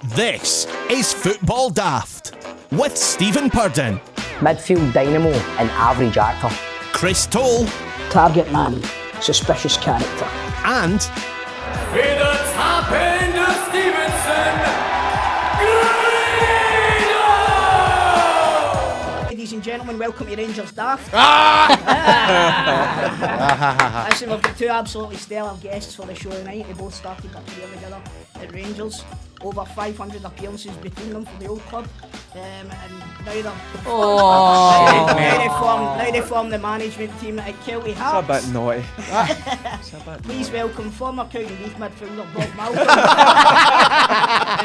This is Football Daft with Stephen Purdon, Midfield dynamo and average actor. Chris Toal, target man, suspicious character. and With a tap into Stevenson, Grado! Ladies and gentlemen, welcome to Rangers Daft. Listen, we've got two absolutely stellar guests for the show tonight. They both started their career together at Rangers. Over 500 appearances between them for the old club. And now they're now they form the management team at Kelty Heart. It's a bit naughty. Please welcome former County League midfielder Bob Malcolm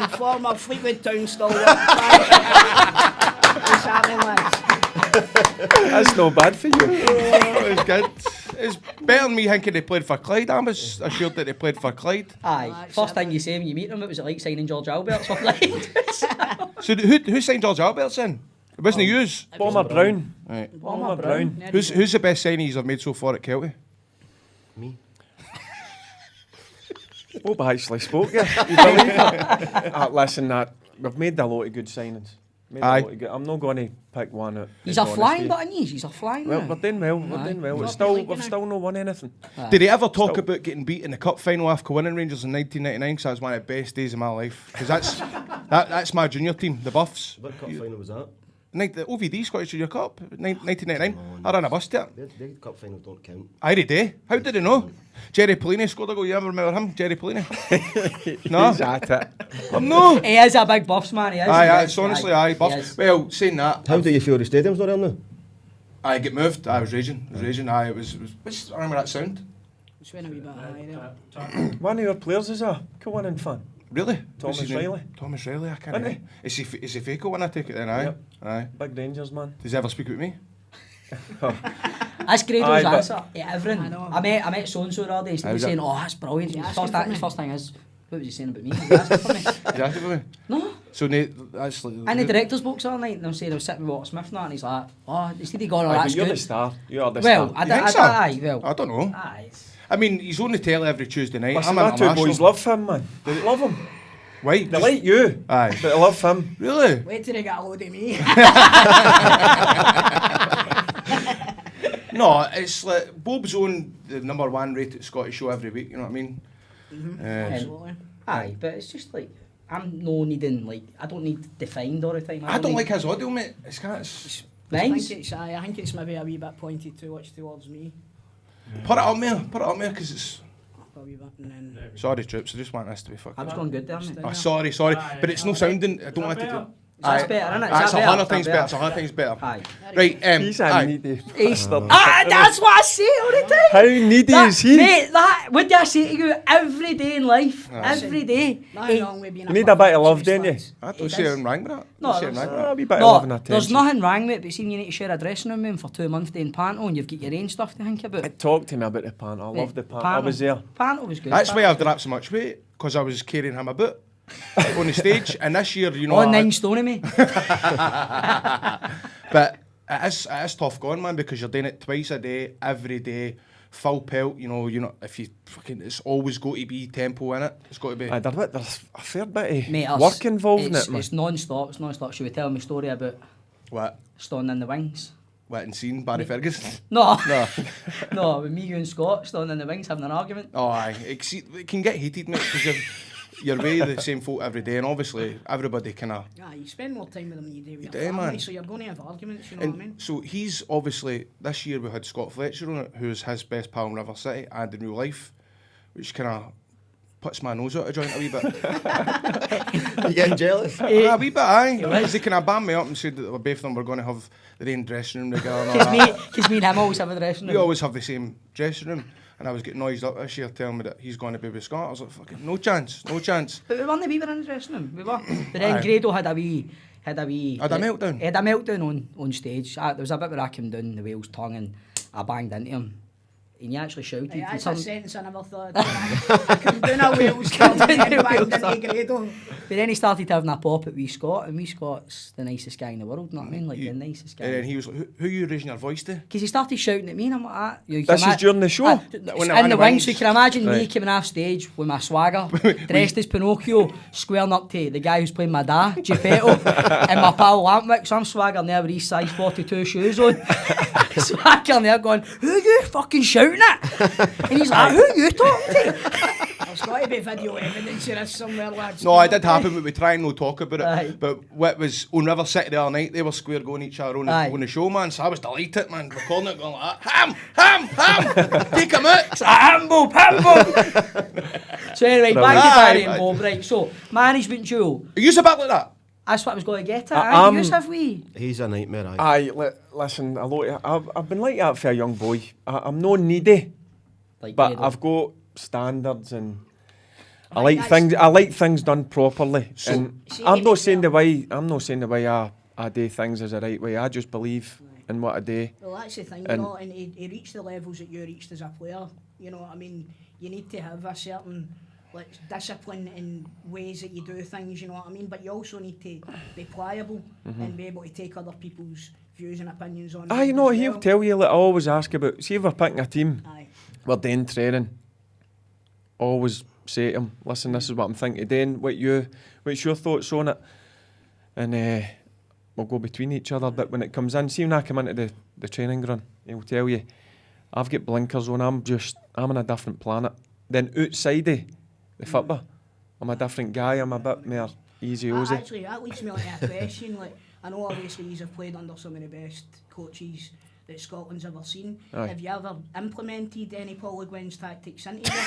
and former Fleetwood Town stalwart. What's happening, lads? That's no bad for you. It's good. It's better than me thinking they played for Clyde. I was assured that they played for Clyde. Aye, first thing you say when you meet them, it was like signing George Albert's for Clyde. So who signed George Alberts in? It wasn't yous. Bomber Brown. Right. Bomber Brown. Who's the best signees I've made so far at Kelty? Me. Bob actually spoke, yeah. You believe it? Listen, we've made a lot of good signings. Aye. I'm not going to pick one out. He's a flying button, he's a flying Well, now. we're doing well. We're doing well. We've still not won anything. Did he ever talk about getting beat in the cup final after winning Rangers in 1999? Because that was one of the best days of my life. Because that's my junior team, the Buffs. What cup final was that? The OVD Scottish Junior Cup, 1999. I ran a bus to it. The cup final don't count. I did. How did he know? Jerry Polini scored a goal. You ever remember him? Jerry Polini? No? He's at it. I'm no. He is a big Buffs man, he is. Aye, it's honestly, aye, He Buffs. is. Well, saying that, How do you feel the stadium's not there now? I get moved. I was raging. Aye, it was I remember that sound. It's went a wee bit high there. One of your players is a co-winning fan. Really? Thomas What's his name? Riley. Thomas Riley, I can't Isn't remember. Is he Faco when I take it then, aye? Yep. Aye. Big Rangers man. Does he ever speak with me? That's Grado's Aye, but- answer. Yeah, everyone. I know. I met so-and-so the other day, and he How's was it? saying, oh, that's brilliant. Yeah, His asking for me. first thing is, what was he saying about me? He was asking for me. Is he active with me? No. So, that's like... And the director's box all night, and I'm saying I was sitting with Walter Smith and that, and he's like, oh, instead of going, oh, Aye, that's but you're good. the star. You are the Well, star. I think so? aye, well. I don't know. Aye. I mean, he's on the telly every Tuesday night. Listen, I'm my two international. boys love him, man. They love him. Why? They like you, Aye. but they love him. Really? Wait till they get a load of me. No, it's like Bob's on the #1 rated Scottish show every week, you know what I mean? Absolutely. Aye, but it's just like, I'm no needing, like, I don't need defined all the time. I don't need- like his audio, mate. It's kind of... Mine's? I think it's maybe a wee bit pointed too much towards me. Put it up there, because it's... A wee bit, and then Sorry, troops, I just want this to be I fucking... was going good there, mate. Oh, sorry, but it's no sounding... I don't want it to... That's better, isn't it? It's 100 times better, it's 100 times better. Aye. Right, He's a aye. needy He's, bastard. that's what I say all the time. How needy is he? Mate, what do I say to you every day in life? Every day. nothing wrong with being You need a bit of love, don't you? I don't see anything wrong with that. No, Don't see anything wrong with A that. wee bit of love and No, attention. there's nothing wrong with it, but seeing you need to share a dressing room with him for 2 months doing panto and you've got your own stuff to think about. Talk to me about the panto. I love the panto. I was there. Panto was good. That's why I've dropped so much weight, because I was carrying him about on the stage, and this year, you know... Oh, 9 stone me. But it is tough going, man, because you're doing it twice a day, every day, full pelt, you know, if you fucking... It's always got to be tempo in it. It's got to be... Aye, there's a fair bit Mate, of work involved in it's, it, man. It's non-stop, Should we tell me a story about What? standing in the wings? What, and seen Barry Ferguson? No. No. No, with me, you and Scott standing in the wings having an argument. Oh, aye. It can get heated, mate, because you're with the same folk every day, and obviously everybody kind of... Yeah, you spend more time with them than you do with do, your family, man. so you're going to have arguments, you know what I mean? And so he's obviously... This year we had Scott Fletcher on it, who's his best pal in River City and in real life, which kind of puts my nose out of joint a wee bit. You getting jealous? A wee bit, aye. Because they kind of bammed me up and said that both of them were going to have their own dressing room together and all that. Because me and him always have a dressing We room. always have the same dressing room. And I was getting noised up this year telling me that he's going to be with Scott. I was like, fucking, no chance. But we weren't in the dressing room. We were. But then Aye. Grado had a meltdown? He had a meltdown on stage. There was a bit where I came down the whale's tongue and I banged into him. and you actually shouted. That's a sentence I never thought I come down a Wales club and then back into Grado. But then he started having a pop at wee Scott, and wee Scott's the nicest guy in the world, you know what I mean? Like the nicest guy. And then he was like, who you raising your voice to? Because he started shouting at me, and I'm like, This is during the show? In the wings, so you can imagine me coming off stage with my swagger, dressed as Pinocchio, squaring up to the guy who's playing my dad, Geppetto, and my pal Lampwick, so I'm swaggering there with these size 42 shoes on. Swaggering there going, who are you fucking shouting at? And he's like, who are you talking to? There's got to be video evidence of this somewhere, lads. No, it did happen, but we try and no talk about it. Aye. But what was on River City the other night, they were square going each other on the show, man. So I was delighted, man. Recording it, going like that. Ham! Take him out! It's like, Hambo! So anyway, back to Barry and Bob, right, so, management duel. Are you a bit like that? That's what I was going to get at. You have we? He's a nightmare, aye. Listen, I've been like that for a young boy. I'm not needy, Like but Grado. I've got standards and I like things done properly. So, and see, I'm not saying the way I do things is the right way. I just believe in what I do. Well, that's the thing, And- and to reach the levels that you reached as a player, you know what I mean, you need to have a certain discipline in ways that you do things, you know what I mean, but you also need to be pliable and be able to take other people's views and opinions on You things know, as he'll well. tell you, like I always ask about, see if we're picking a team, Aye. we're doing training, always say to him, listen, this is what I'm thinking of doing, what's your thoughts on it? And we'll go between each other, but when it comes in, see when I come into the training ground, he'll tell you, I've got blinkers on, I'm on a different planet. Then outside of the football, I'm a different guy, I'm a bit more easy-ozy. Actually, that leads me on to a question. Like, I know obviously you have played under some of the best coaches that Scotland's ever seen. Aye. Have you ever implemented any Paul Le Guen's tactics into your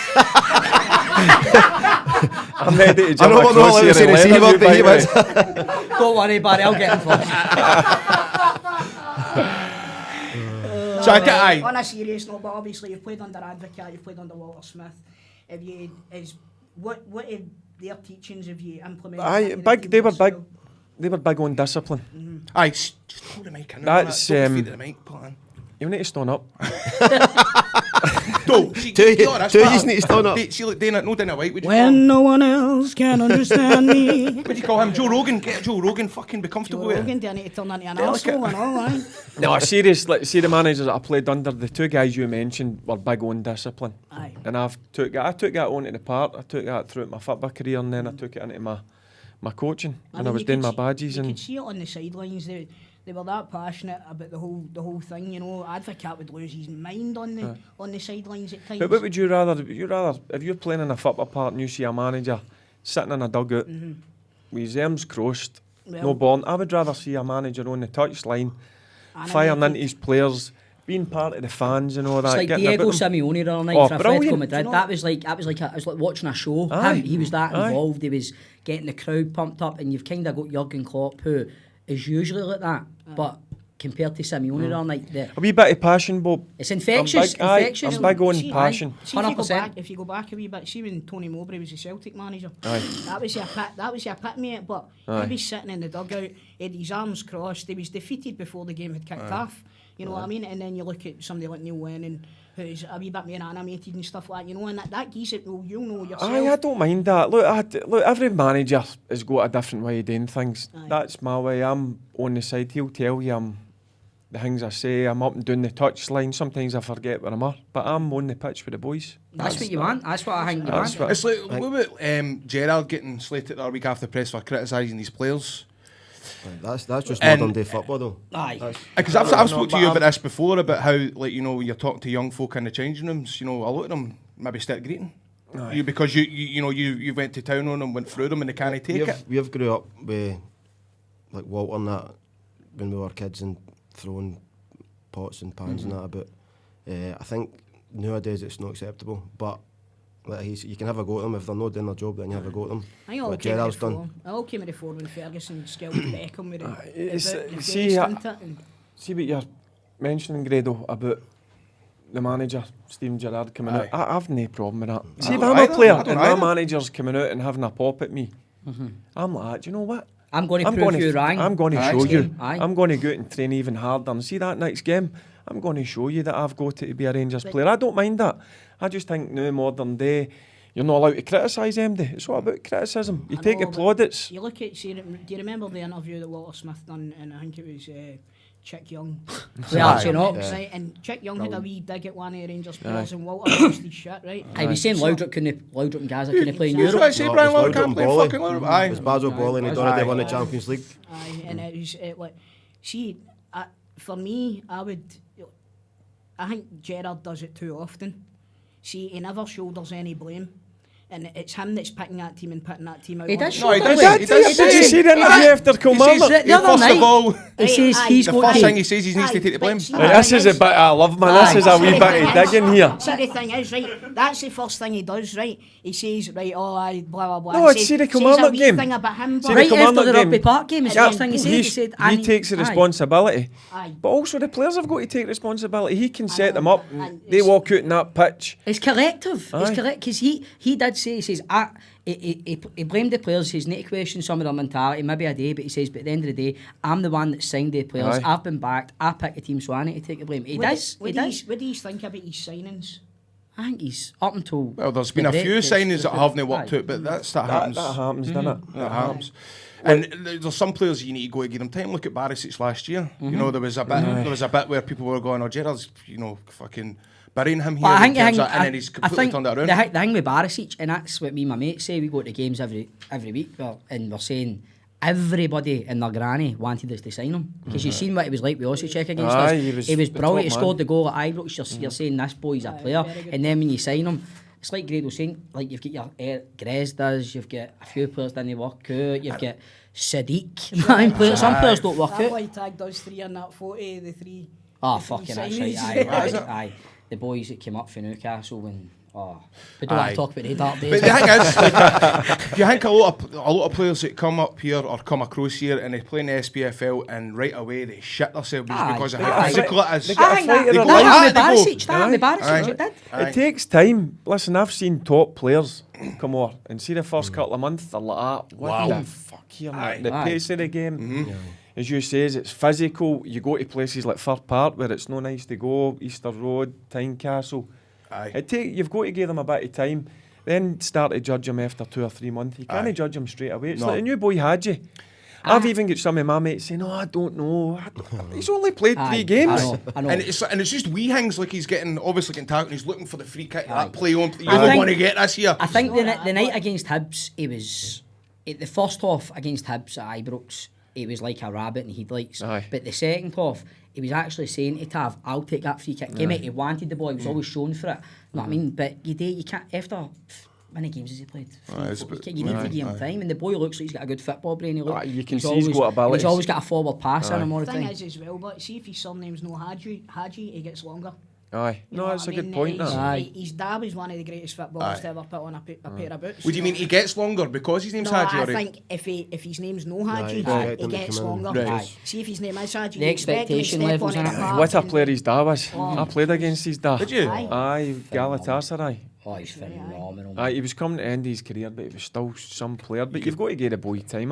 I'm ready to I jump know what across the here and receiver leather you, that he by was. the way. Don't worry, Barry, I'll get him first. So I On a serious note, but obviously you've played under Advocate, you've played under Walter Smith. Have you, what of their teachings have you implemented? into the team They were yourself? big. They were big on discipline. just hold the mic in. That's, Don't feed the mic, plan. You need to stand up. Don't. See, Two be honest, you pal. need to stand up. See, like, Dana White, would you call him? When no one else can understand me. What do you call him? Joe Rogan? Get Joe Rogan, fucking be comfortable with it. Rogan, do I need to turn into an arsehole and all, aye? No, serious. Like, see the managers that I played under, the two guys you mentioned were big on discipline. Aye. And I took that onto the part. I took that throughout my football career, and then I took it into my coaching. And I was doing my badges. You And could see it on the sidelines. They were that passionate about the whole thing. You know, Advocate would lose his mind on the sidelines at times. but what would you rather? Would you rather, if you're playing in a football part and you see a manager sitting in a dugout with his arms crossed, no Well- ball, I would rather see a manager on the touchline firing into Animated. his players, being part of the fans and all that. It's like getting Diego about them. Simeone the other night Oh, for Atletico brilliant. Madrid. Do you know- That was like watching a show. Aye. He was that Aye. involved. He was getting the crowd pumped up, and you've kind of got Jurgen Klopp, who is usually like that, but compared to Simeone the other night, A wee bit of passion, Bob. it's infectious. I'm big, infectious. I'm big on See, passion. See, if you go 100%. back, a wee bit, see when Tony Mowbray was the Celtic manager, Aye. that was the epitome of it. But he was sitting in the dugout, he had his arms crossed. He was defeated before the game had kicked off. You know what I mean? And then you look at somebody like Neil Lennon, who's a wee bit more animated and stuff like that. You know, and that geezer, well, you'll know yourself. Aye, I don't mind that. Look, every manager has got a different way of doing things. Aye. That's my way. I'm on the side. He'll tell you the things I say. I'm up and down the touchline. Sometimes I forget where I'm at, but I'm on the pitch with the boys. That's what you want. That's what I think you That's want. what- It's like, what about Gerrard getting slated the other week after press for criticising these players? That's just And- modern day football, though. Aye. Because I've spoke to you about this before, about how, like, you know, when you're talking to young folk in the changing rooms, you know, a lot of them maybe start greeting you because you went to town on them, went through them, and they can't take it. We've grew up with like Walter and that when we were kids and throwing pots and pans and that about. I think nowadays it's not acceptable, but like you can have a go at them if they're not doing their job. Then you have a go at them. I think it all What came at Gerrard's the done. fore. It all came at the fore when Ferguson skilled Beckham with it's- the see, face, I- didn't it? And See what you're mentioning, Grado, about the manager, Steven Gerrard, coming Aye. out. I've no problem with that. See, if don't I'm a either. player I don't and my either. manager's coming out and having a pop at me, I'm like, do you know what? I'm going to prove you wrong. I'm going to Aye. show you. Aye. I'm going to go out and train even harder. And see that next game, I'm going to show you that I've got to be a Rangers player. I don't mind that. I just think now, modern day, you're not allowed to criticise MD. It's all about criticism. You take the plaudits. You look at, do you remember the interview that Walter Smith done, and I think it was Chick Young. Right, and Chick Young had a wee dig at one of the Rangers players, and Walter lost his shit, right? I was saying Laudrup and Gaza couldn't play in That's Europe. what I say, Brian Laudrup can't play fucking Europe. Aye. It was Basil Bolly and he'd already won the Champions League. Aye, and it was like, see, for me, I think Gerrard does it too often. See, he never shoulders any blame. And it's him that's picking that team and putting that team out. He does. No, he does. Did you see the interview after Kilmarnock? First of all, He says he's the got first to... thing he says, he needs to take the blame. This is a bit I love, man. This is a wee bit of digging here. See, the thing is, right, that's the first thing he does, right? He says, right, blah, blah, blah. No, it's see the Kilmarnock game. Thing about him, See the Right after Kilmarnock the game. Rugby Park game, it's the first thing he said. He said... He takes the responsibility. Aye. But also the players have got to take responsibility. He can set know, them up. and They it's- walk out in that pitch. It's collective. Aye. It's correct because he did say, he says, he blamed the players. He says, need to question some of their mentality, maybe a day, but he says, but at the end of the day, I'm the one that signed the players. Aye. I've been backed. I picked the team, so I need to take the blame. He does. What do you think about his signings? I think he's up until... Well, there's been the a few break, signings that haven't worked Aye. out, but that That happens. happens, doesn't it? That happens. And there's some players you need to go to give them time. Look at Barisic last year. You know, there was a bit where people were going, "Oh, Gerrard's, fucking burying him here." But I think, and then he's I completely think turned it around. the thing with Barisic, and that's what me and my mates say, we go to games every week, and we're saying everybody in their granny wanted us to sign him. Because you've seen what it was like with Osijek against us. He was the brilliant. He top scored man. the goal at Ibrox. You're saying this boy's a player. very good. And then when you sign him, it's like Grado saying, like you've got your Grez does, you've got a few players didn't work out, you've got Sadiq. Some players don't work That out. boy tagged us three in that photo, the three. Oh, the three fucking that's signings. right. Aye. The boys that came up from Newcastle and we don't want Aye. to talk about the dark days. But the thing is, like, you think a lot of players that come up here or come across here and they play in the SPFL and right away they shit themselves Aye. because of Aye. how physical it is. They get a think fight of that their go, life. "Ah, with they go." Barisic, with Barisic, Aye. it did. Aye. It takes time. Listen, I've seen top players come on and see the first couple of months, they're like, what the fuck here, man? The Aye. pace of the game. As you says, it's physical. You go to places like Fir Park where it's no nice to go, Easter Road, Tynecastle. Aye. You've got to give them a bit of time. Then start to judge them after 2 or 3 months. You can't Aye. judge them straight away. It's No. like the new boy Hadji. I've even got some of my mates saying, I don't know. He's only played 3 games. I know. And it's just wee things like he's obviously getting tackled and he's looking for the free kick. Aye. That play on. You I don't think- want to get this here. I think Sure, the night against Hibs, he was... The first half against Hibs at Ibrox, he was like a rabbit in headlights. Aye. But the second half, he was actually saying to Tav, I'll take that free kick. Game it, he wanted the ball, he was always shown for it. You know what I mean? But you can't... After... How many games has he played? You need to give him time. And the boy looks like he's got a good football brain. You can see he's got abilities. He's always got a forward pass in him all the The thing time. is as well, but see if his surname's no Hadji, he gets longer. Aye. You No, know that's a what I good mean? point. His, that. Aye. his dad is one of the greatest footballers Aye. to ever put on a pair of boots. What do you mean he gets longer because his name's No, Hadji? I or he- think if his name's no Hadji, Aye. he gets longer. Right. Aye. See if his name is Hadji, The you expect him to expectation step levels onto in the it. park What a and- player his dad was. I played against his dad. Did you? Aye. Aye, Galatasaray. Oh, he's phenomenal. He was coming to the end of his career, but he was still some player. But you've got to give the boy time.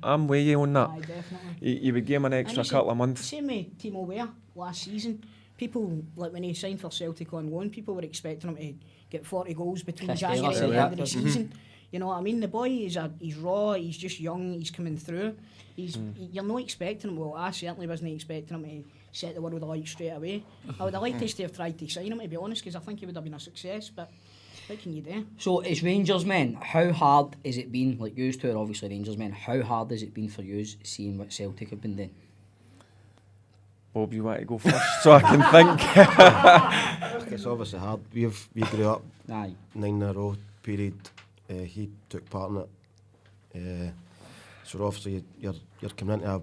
I'm with you on that. Aye, definitely. You would give him an extra And couple of months. Same with Timo Weah last season. People, like when he signed for Celtic on loan, people were expecting him to get 40 goals between Chris January Taylor and said the end of the that. season. You know what I mean? The boy he's raw, he's just young, he's coming through. You're not expecting him, well, I certainly wasn't expecting him to set the world alight straight away. I would have liked us to have tried to sign him, to be honest, because I think he would have been a success, but what can you do? So, as Rangers men, how hard has it been, like you two are obviously Rangers men, how hard has it been for you seeing what Celtic have been doing? Bob, you want to go first so I can think? It's obviously hard. We grew up Aye. 9 in a row period. He took part in it. So obviously you're coming into a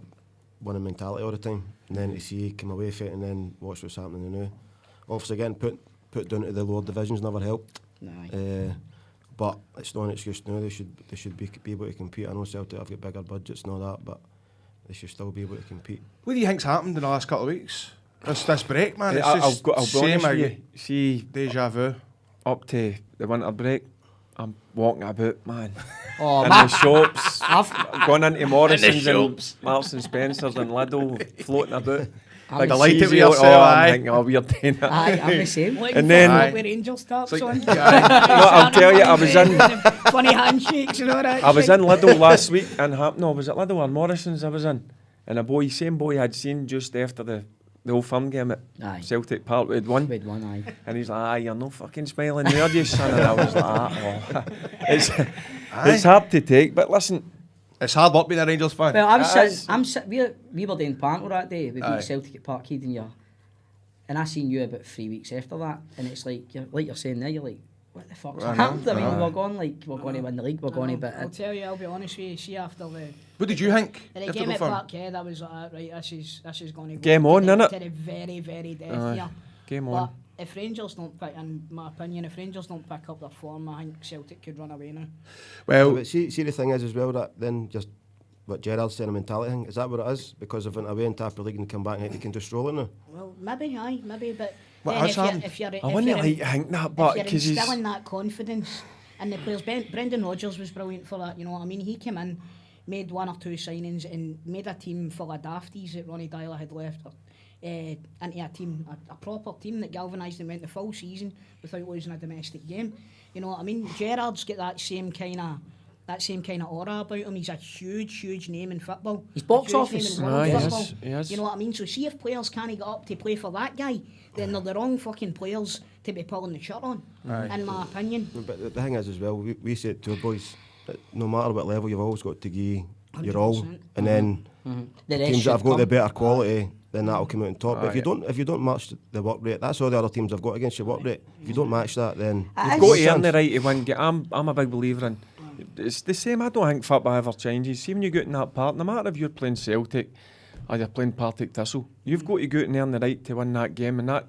winning mentality all the time, and then to see come away from it and then watch what's happening now. Obviously getting put down to the lower divisions never helped. Aye. But it's not an excuse now. They should be able to compete. I know Celtic have got bigger budgets and all that, but they should still be able to compete. What do you think's happened in the last couple of weeks? This break, man. It's I'll just be honest with you. again. See, Deja vu. up to the winter break, I'm walking about, man. Oh, In man. the shops, I've going into Morrison's and Marks and Spencer's and Lidl, floating about. Like the a light it with Cheesy, yourself, I'm aye. thinking, we're doing that. Aye, I'm the same. Looking And for then- what where Angels starts It's on. like, aye. No, I'll tell you, I was in. Funny handshakes and all that. I was shit. in Lidl last week and no, was it Lidl or Morrison's I was in? And same boy I'd seen just after the old firm game at Aye. Celtic Park we'd won. With one eye. And he's like, aye, you're no fucking smiling there, you son. And I was like, oh. It's hard to take, but listen, It's hard work being a Rangers fan. Well, It is. we were doing panto that day. We Aye. beat Celtic at Parkhead and I seen you about 3 weeks after that, and it's like you're saying there, you're like, what the fuck's I know, happened? I mean, aye. we're going to win the league, we're going to, but I'll tell you, I'll be honest with you. See, after the What did you think? the after game the at firm? Parkhead, I was like, right, this is going to go Game to on, the, innit? to the very, very death Aye. here. game But on. if Rangers don't pick, in my opinion, if Rangers don't pick up their form, I think Celtic could run away now. Well, But see the thing is as well that then just what Gerard's saying, a mentality thing, is that what it is? Because if went away in Tapper League and come back and they can just roll it now. Well, maybe, but What then has if you're, happened? if you're, I if wouldn't you're, like to think that, but if you're because he's... instilling that confidence, and the players, Brendan Rodgers was brilliant for that. You know what I mean? He came in, made 1 or 2 signings, and made a team full of dafties that Ronnie Dyler had left. Into a team, a proper team that galvanised and went the full season without losing a domestic game. You know what I mean? Gerrard's got that same kind of aura about him. He's a huge name in football. He's box A huge office. name in world Aye, he is, football. he is. You know what I mean? So see if players can't get up to play for that guy, then they're the wrong fucking players to be pulling the shirt on, in my opinion. But the thing is as well, we say it to our boys, that no matter what level you've always got to give your all, 100%. and then the rest teams that have should got the come. better quality, then that'll come out on top. But Aye. if you don't match the work rate, that's all the other teams have got against your work rate. If you don't match that, then Aye. You've got to earn the right to win. I'm a big believer in. It's the same. I don't think football ever changes. See when you get in that part, no matter if you're playing Celtic or you're playing Partick Thistle, you've got to go out and earn the right to win that game, and that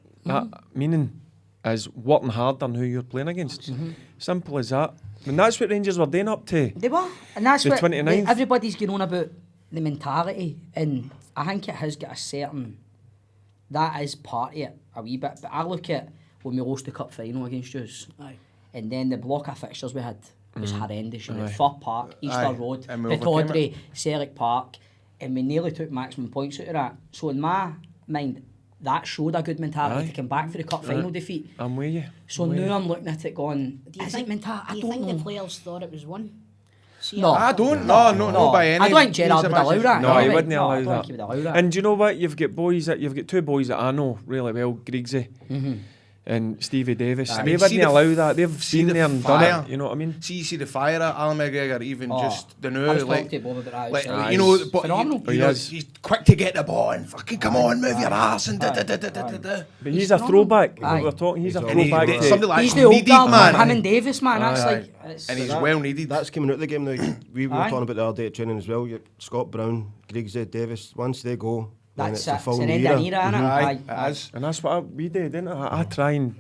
meaning is working harder than who you're playing against. Simple as that. And that's what Rangers were doing up to. They were, and that's The what 29th. everybody's going on about, the mentality, and I think it has got a certain, that is part of it a wee bit, but I look at when we lost the cup final against us, Aye. and then the block of fixtures we had was horrendous. You know, Aye. Fir Park, Easter Aye, Road, and we overcame Pittodrie, Selleck Park, and we nearly took maximum points out of that. So in my mind, that showed a good mentality Aye. to come back for the cup final defeat. I'm with you. So now I'm looking at it going, Do you is think, it mentality? do I you don't think know. the players thought it was won? See, No. I don't. No, by any. I don't think Gerrard would allow that. No, he Anyway, wouldn't no, allow I don't that. think he would allow that. And do you know what? You've got two boys that I know really well, Griggsy and Stevie Davis. I They mean, see wouldn't the allow that. They've see seen the there and fire. done it. You know what I mean? See the fire at Alan McGregor, even Oh, just the I new was talking like. to Bob about that Like, outside. you know, but phenomenal. you He know, is. he's quick to get the ball and fucking come on, move your ass and da da da da da da. But he's a throwback. Aye. We're talking. He's a And throwback. he's to- somebody like He's the old needed, guard, man. him and Davis, man. That's Aye. like, it's, And he's that- well needed. That's coming out of the game now. We were Aye. talking about the other day at training as well. Scott Brown, Griggsy, Davis. Once they go, then that's it's it. a It's full an end era. of an era, innit? Aye, Aye. it is. And that's what we do, didn't I try and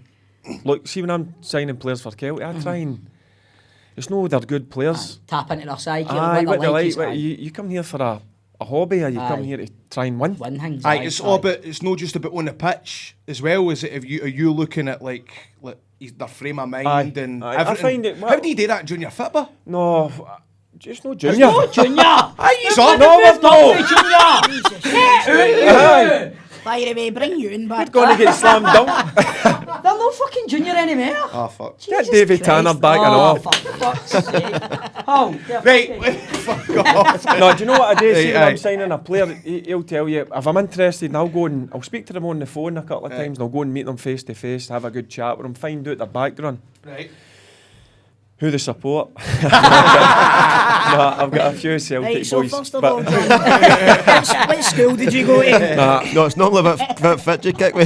look. See when I'm signing players for Kelty, I try and. It's no they're good players. Tap into their psyche. Aye, what what they they like like. is What, you come here for a hobby, or you come Aye. here to try and win. win things. Aye, it's all about. It's not just about on the pitch as well. Is it? If you are you looking at like their frame of mind Aye, and aye. I everything? find it- How do you do that in junior football? No, just no junior. No, Junior! Aye, he's on. No, we've not. Junior! by the way, bring you in back. Going to get slammed dunk. They're no fucking Junior anymore. Oh fuck. Get Jesus David Christ. Tanner back and Oh, off. for fuck's sake. Oh, yeah, Right, fuck off. No, do you know what I do? See when Aye. I'm signing a player, he'll tell you, if I'm interested, and I'll go and I'll speak to them on the phone a couple of times, and I'll go and meet them face to face, have a good chat with them, find out their background, Right. who they support. No, I've got a few Celtic Right, so boys. first of but- all, John, what school did you go to? No, it's normally a bit fit you kick me.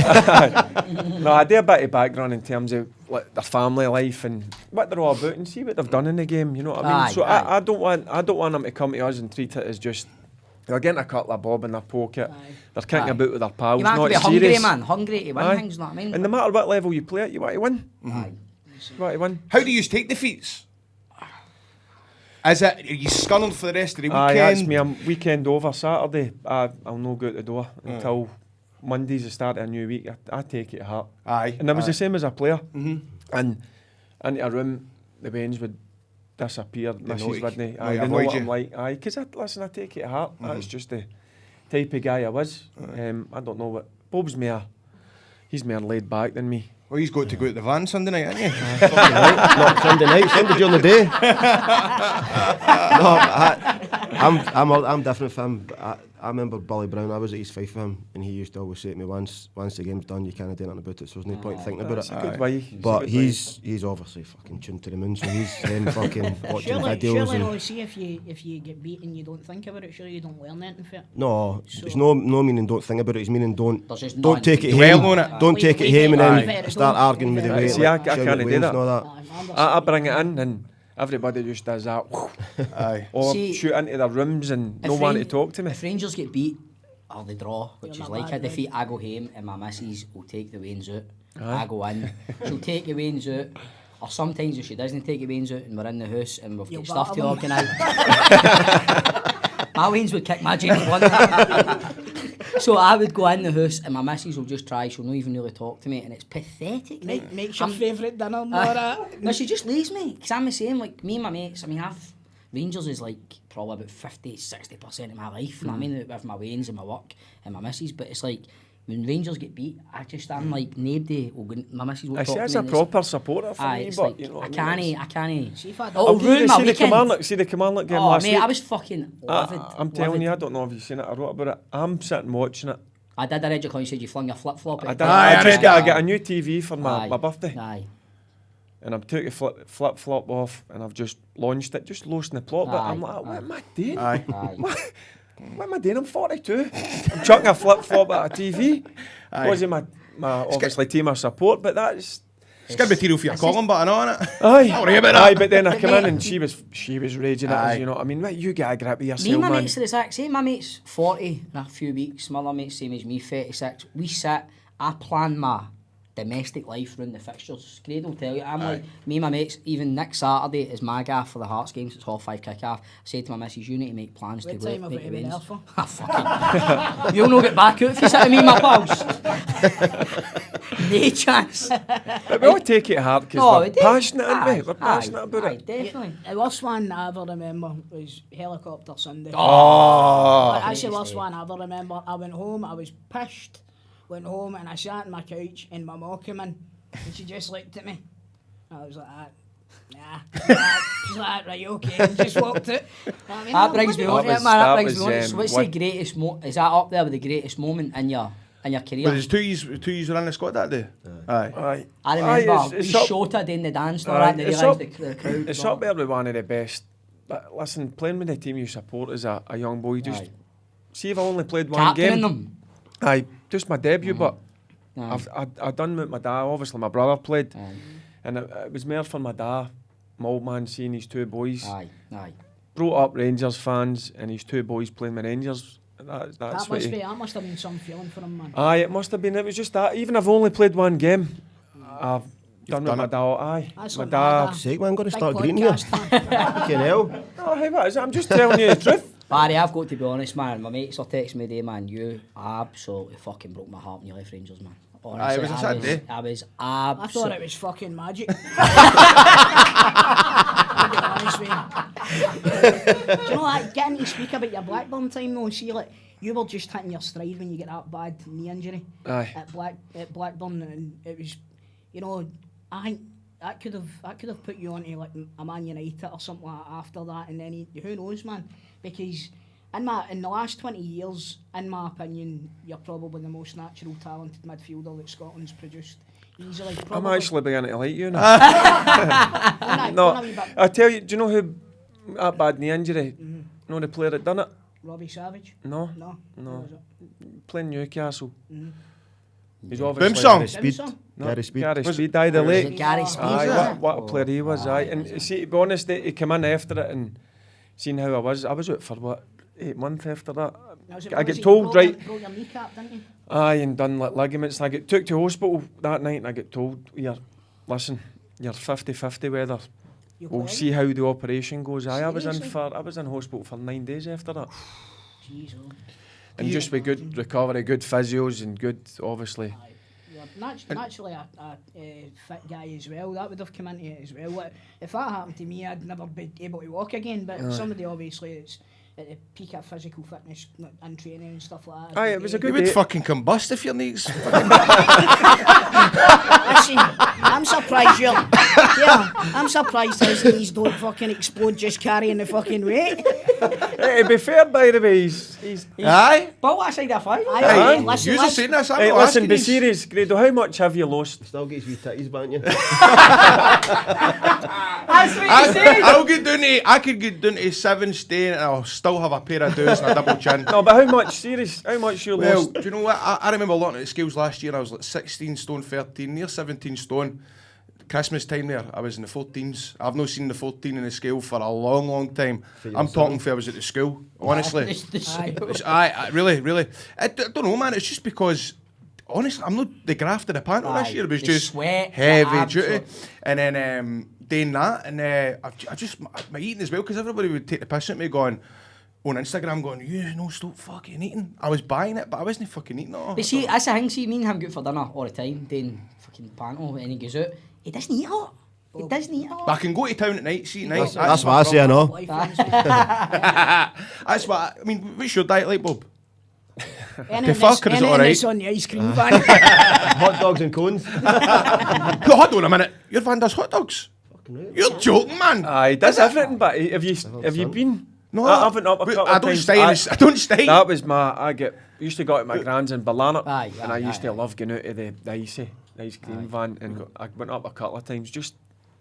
No, I do a bit of background in terms of like their family life and what they're all about, and see what they've done in the game. You know what I mean? Aye, So aye. I don't want them to come to us and treat it as just they're getting a couple of bob in their pocket. They're kicking Aye. about with their pals. You want to not be hungry, serious. man. Hungry to win Aye. things, know what I mean? And no matter what level you play at, you want to win. Aye. You want to win. How do you take defeats? Is it? Are you scanning for the rest of the Aye, weekend? that's me. I'm weekend over Saturday. I'll not go out the door until Monday's the start of a new week. I take it to heart. Aye. And it was aye. the same as a player. And into a room, the Baines would disappear. Mrs. know wouldn't you- they? no, Aye, you they know avoid what you. I'm like. Aye, because listen, I take it to heart. That's just the type of guy I was. I don't know what he's more laid back than me. Well, he's got to go out the van Sunday night, hasn't he? Fucking right, not Sunday night, Sunday during the day. No, I'm different from him. I remember Billy Brown. I was at East Fife with him, and he used to always say to me, "Once the game's done, you can't do nothing about it." So there's no point thinking about it. That's a good way. But he's obviously fucking tuned to the moon, so he's then fucking watching videos. Surely, And no. See, if you get beaten, you don't think about it. Surely you don't learn anything from it. no, it's no meaning don't think about it. It's meaning don't There's just don't none. take it Dwell home. on it. Don't Leave- take it leave home and it then alone. start Don't- arguing with the way. See, I can't do that. And all that. I bring it in and everybody just does that. Aye. Or See, shoot into their rooms and If no one to Ran- talk to me. If Rangers get beat or they draw, which You're is not like a bad, defeat, I go home and my missus will take the wains out. I go in, she'll take the wains out. Or sometimes if she doesn't take the wains out and we're in the house and we've You'll got stuff to batter them. organise. My wains would kick my jeans one. So I would go in the house and my missus will just try, she'll not even really talk to me and it's pathetic. Right? Makes your favourite dinner and all that. No, she just leaves me. Because I'm the same, like me and my mates, I mean, Rangers is like probably about 50-60% of my life, you know what I mean, with my wains and my work and my missus, but it's like, when Rangers get beat, I'm like, nobody will go, my missus won't I talk see, to it's me. a and it's- proper supporter for Aye, me, it's but like, you know what I I mean? can't. See if I It'll Have you ruin my seen the weekend. Kilmarnock game Oh, last mate, week? I was fucking livid. I'm telling livid. you, I don't know if you've seen it. I wrote about it. I'm sitting watching it. I did a radio call, you said you flung your flip-flop. I at did. the- I just read got a new TV for my birthday, Aye. and I've took the flip-flop off, and I've just launched it, just losing the plot. But Aye, I'm like, what am I doing? Aye. Aye. What am I doing? I'm 42. I'm chucking a flip-flop at a TV. Because of my obviously team of support, but that's... It's good material for your column, but I know, innit? Aye, Don't worry about that. aye, but then I come in and she was raging at us, Aye. you know what I mean? Right, you get a grip of Me yourself, and my man. mates are the exact same. My mate's 40 in a few weeks. My other mate's same as me, 36. We sit, I plan my domestic life around the fixtures. Grado will tell you, I'm like, me and my mates, even next Saturday is my gaff for the Hearts games, it's 5:30 kick-off. I say to my missus, you need to make plans What to time go have make it the been wins. there for? Ah, fucking. You'll not get back out if you sit with me and my pals. No chance. But we all take it hard because No, we're passionate, aren't we? We're passionate about aye, it. definitely. The worst one I ever remember was Helicopter Sunday. Oh, That's the worst one I ever remember. I went home, I was pissed. Went home and I sat on my couch and my mum came in and she just looked at me. I was like, nah. She's like, right, okay, and just walked out. I mean, That brings me on to it, man. That brings me on to it. So what's the what- greatest is that up there with the greatest moment in your career? But there's two years were in the squad that day. Aye. aye. I remember Aye, we it's up- shot it in the dance floor Aye, and they it's realised up- the crowd. It's up there with one of the best. But listen, playing with the team you support as a young boy, just Aye. see if I only played one Captaining game. them. Aye, just my debut, but Aye. I've done with my dad. Obviously, my brother played, Aye. and it was more for my dad, my old man, seeing his two boys. Aye, aye. Brought up Rangers fans, and his two boys playing with Rangers. That's that what that must have been some feeling for him, man. Aye, it must have been. It was just that. Even if I've only played one game, I've done with done my it. dad. Aye, That's my like dad. my Sake, man, I'm going to Big start greeting you. podcast fan. Fucking hell. Oh, hey, what is it? I'm just telling you the truth. Barry, I've got to be honest, man. My mates are texting me today, man. You absolutely fucking broke my heart when you left Rangers, man. Honestly, Aye, it was a sad day. I was I thought absolutely. it was fucking magic. To be honest with you. Do you know, like, getting to speak about your Blackburn time though, see, like, you were just hitting your stride when you get that bad knee injury Aye. at Blackburn, and it was, you know, I think that could have put you onto like a Man United or something like that after that, and then who knows, man, because in the last 20 years, in my opinion, you're probably the most natural talented midfielder that Scotland's produced. Easily, I'm probably. actually beginning to like you now. Don't No, I, wee bit. I tell you, do you know who that bad knee injury? You know the player that done it? Robbie Savage? No, No. No. Who was it? playing Newcastle. He's Boom obviously song. Speed. Simson? No, Gary Speed. Gary Was- Speed, aye, the Was late. it Gary Speed? Aye, was it? what a player he was, aye. And was it? see, to be honest, he came in after it and seen how I was out for what, 8 months after that. Now, was I was get it told, you right, broke your kneecap, didn't you? aye, and done like ligaments. And I get took to hospital that night and I get told, listen, you're 50-50 whether You we'll played? see how the operation goes. Aye, I was Seriously? in hospital for 9 days after that. Jeez, oh. And just with good recovery, good physios and good, obviously. Aye. You're naturally a fit guy as well. That would have come into it as well. Like, if that happened to me, I'd never be able to walk again. But somebody obviously at the peak of physical fitness and training and stuff like that. Aye, it was a You good would day. fucking combust if your knees. Listen, I'm surprised I'm surprised his knees don't fucking explode just carrying the fucking weight. Hey, to be fair, by the way, he's Aye. But what side of five? Aye, You're listen, just saying this. I'm Hey, not listen, asking be yous. serious, Grado. How much have you lost? Still gets wee titties, don't you? That's what you said. I'll get down to, I could get down to 7 stone and I'll still have a pair of doos and a double chin. No, but how much? Serious? How much you Well, lost? do you know what? I remember looking at the scales last year. I was like 16 stone, 13, near 17 stone. Christmas time there, I was in the 14s. I've not seen the 14 in the scale for a long, long time. I'm talking for I was at the school, honestly. I really. I don't know, man. It's just because, honestly, I'm not the graft of the panto this Aye, year. It was the just sweat, the heavy abs, duty. And then doing that, and I just, my eating as well, because everybody would take the piss at me going, on Instagram going, you no, stop fucking eating. I was buying it, but I wasn't fucking eating it all. But see, that's the thing, see, me and him go for dinner all the time, doing fucking panto, and he goes out. He doesn't eat a lot. He doesn't eat a lot. But I can go to town at night, see at night. That's what I say, I know. That's what I mean. What's your diet like, Bob? Anything fuck, or is it alright? that's on the ice cream van. Hot dogs and cones. Hold on a minute. Your van does hot dogs? You're joking, man. Aye, that's everything. But have you been? No, I haven't up a couple I of don't times. stay. I don't stay. That was I used to go out to my grand's in Ballanop, Aye, and I aye, used to love going out to the ice cream van, and I went up a couple of times just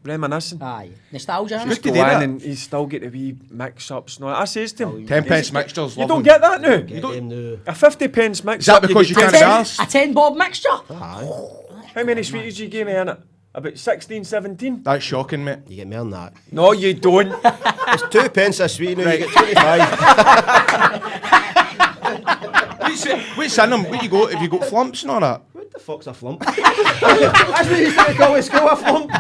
reminiscing. Aye. Nostalgia, innit? Good to Go do in that. and he's still get the wee mix-ups. No, I says to him, 10 pence mixtures. you don't get that now. Get them now. A 50 pence mix. Is that because you can't be arsed? A 10 bob mixture. How many sweeties you gave me in it? About 16, 17? That's shocking, mate. You get more than that. No, you don't. It's 2 pence a sweet now, Right. you get 25. What's in them? Where you go? Have you got flumps and all that? What the fuck's a flump? That's what you used to call it, school, a flump.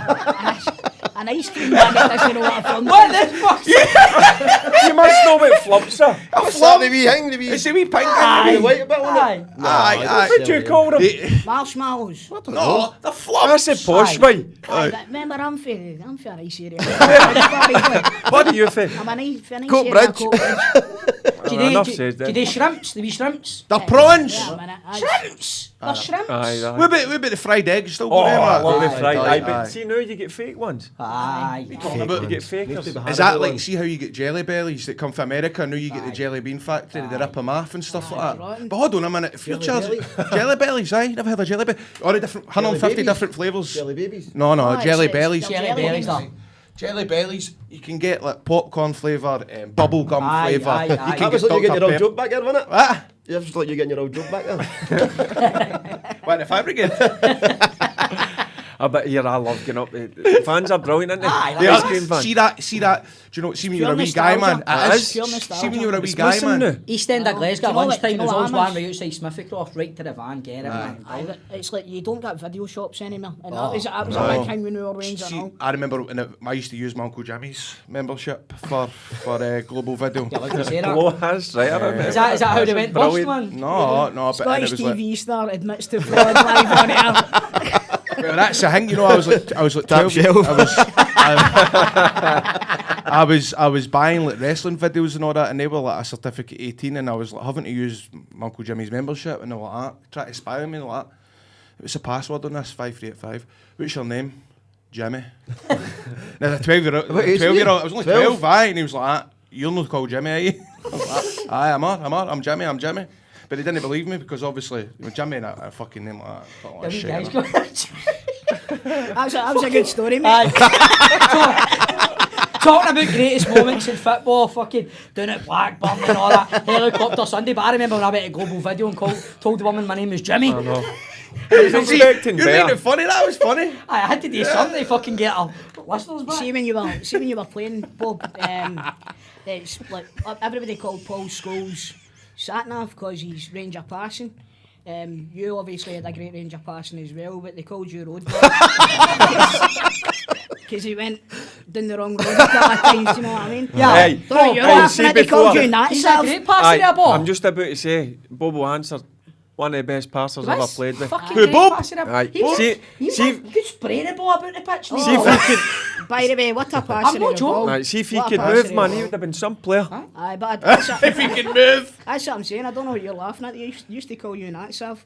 An ice cream van that doesn't know what a fun What the fuck? You must know what flumps are. What's that, the wee thing, the wee... It's a wee pink. the white bit on it? Aye. Aye. What do you call them? marshmallows. No, the flumps. That's a posh way. Remember, I'm for a nice area. What do you think? I'm a nice area. Coatbridge. Do you enough do said that. you do shrimps? The wee shrimps? The prawns. Shrimps? They're shrimps? Aye, aye. What about the fried eggs? Still Oh, got them, I like? love the Aye, fried. aye, Aye, but aye. see now you get fake ones. Aye. Talking about You get fakers. Is that like, see how you get jelly bellies that come from America, and now you get the jelly bean factory, they rip them off and stuff like that? rotten. But hold on a minute, if you're Jelly charging... Jelly bellies, aye? Never had a jelly belly? All the different, 150 babies. different flavours. Jelly babies. No, jelly it's- bellies. they're Jelly bellies, beans. Jelly bellies, you can get like popcorn flavour, bubble gum Aye, flavour. aye, You aye. can That was get like you getting your Dr. old Pepper. joke back there, wasn't it? What? Yeah, just like you getting your old joke back there. What, the fabricate? I bet here I love getting up. The fans are brilliant, aren't they? Aye, The ice cream van. See that, do you know, see when you were a Pure wee guy, man? nostalgia. It It's pure is. nostalgia. See when you were a wee It's guy, missing man? now. East End of No, Glasgow, do you know what- lunchtime, do you know there's what always I one miss? right outside Smithycroft, right to the van, get it. man. It's like you don't get video shops anymore. And that was a no. big thing when we were Rangers and See, all. I remember when I used to use my Uncle Jimmy's membership for Global Video. Yeah, like you say that. Oh, that's right. I remember. Is that how they went bust, Brilliant. man? No, but and Scottish it was like, TV star admits to fraud live on air. well, that's the thing, you know. I was like Top 12. shelf. I was buying like wrestling videos and all that, and they were like a certificate 18, and I was like having to use my Uncle Jimmy's membership, and they were like that, try to spy on me like that. What's the password on this? 5385. What's your name? Jimmy. Now the 12-year-old, What age were you? I was only 12? 12, aye, and he was like, "You're not called Jimmy, are you?" I was like, aye, I'm Jimmy. But he didn't believe me because obviously, Jimmy and a fucking name like that. Got a lot of Every shit in guy's it. got That was a good story, mate. Talking about greatest moments in football, fucking down at Blackburn and all that, helicopter Sunday. But I remember when I went to Global Video and told the woman my name was Jimmy. I know. I was expecting You're making better. it funny. That was funny. I had to do something to fucking get our listeners back. See when you were playing, Bob, it's like everybody called Paul Scholes sat-nav because he's Ranger passing. You obviously had a great Ranger passing as well, but they called you roadblock because he went down the wrong road a couple of times. You know what I mean? Yeah. Hey, Don't know you're hey, laughing see at they called before- you that He's a self. great passer there, Bob. I'm just about to say, Bobo answered one of the best passers I've ever played with. Fucking Who, great Bob? passer. Aye. He's See- a good spraying the ball about the pitch. See if he could, By the way, what a passer. I'm not joking. right, see if he What a could passer move, he man, was. he would have been some player. Aye, but that's If he can move. what I'm saying. I don't know what you're laughing at. They used to call you an Sav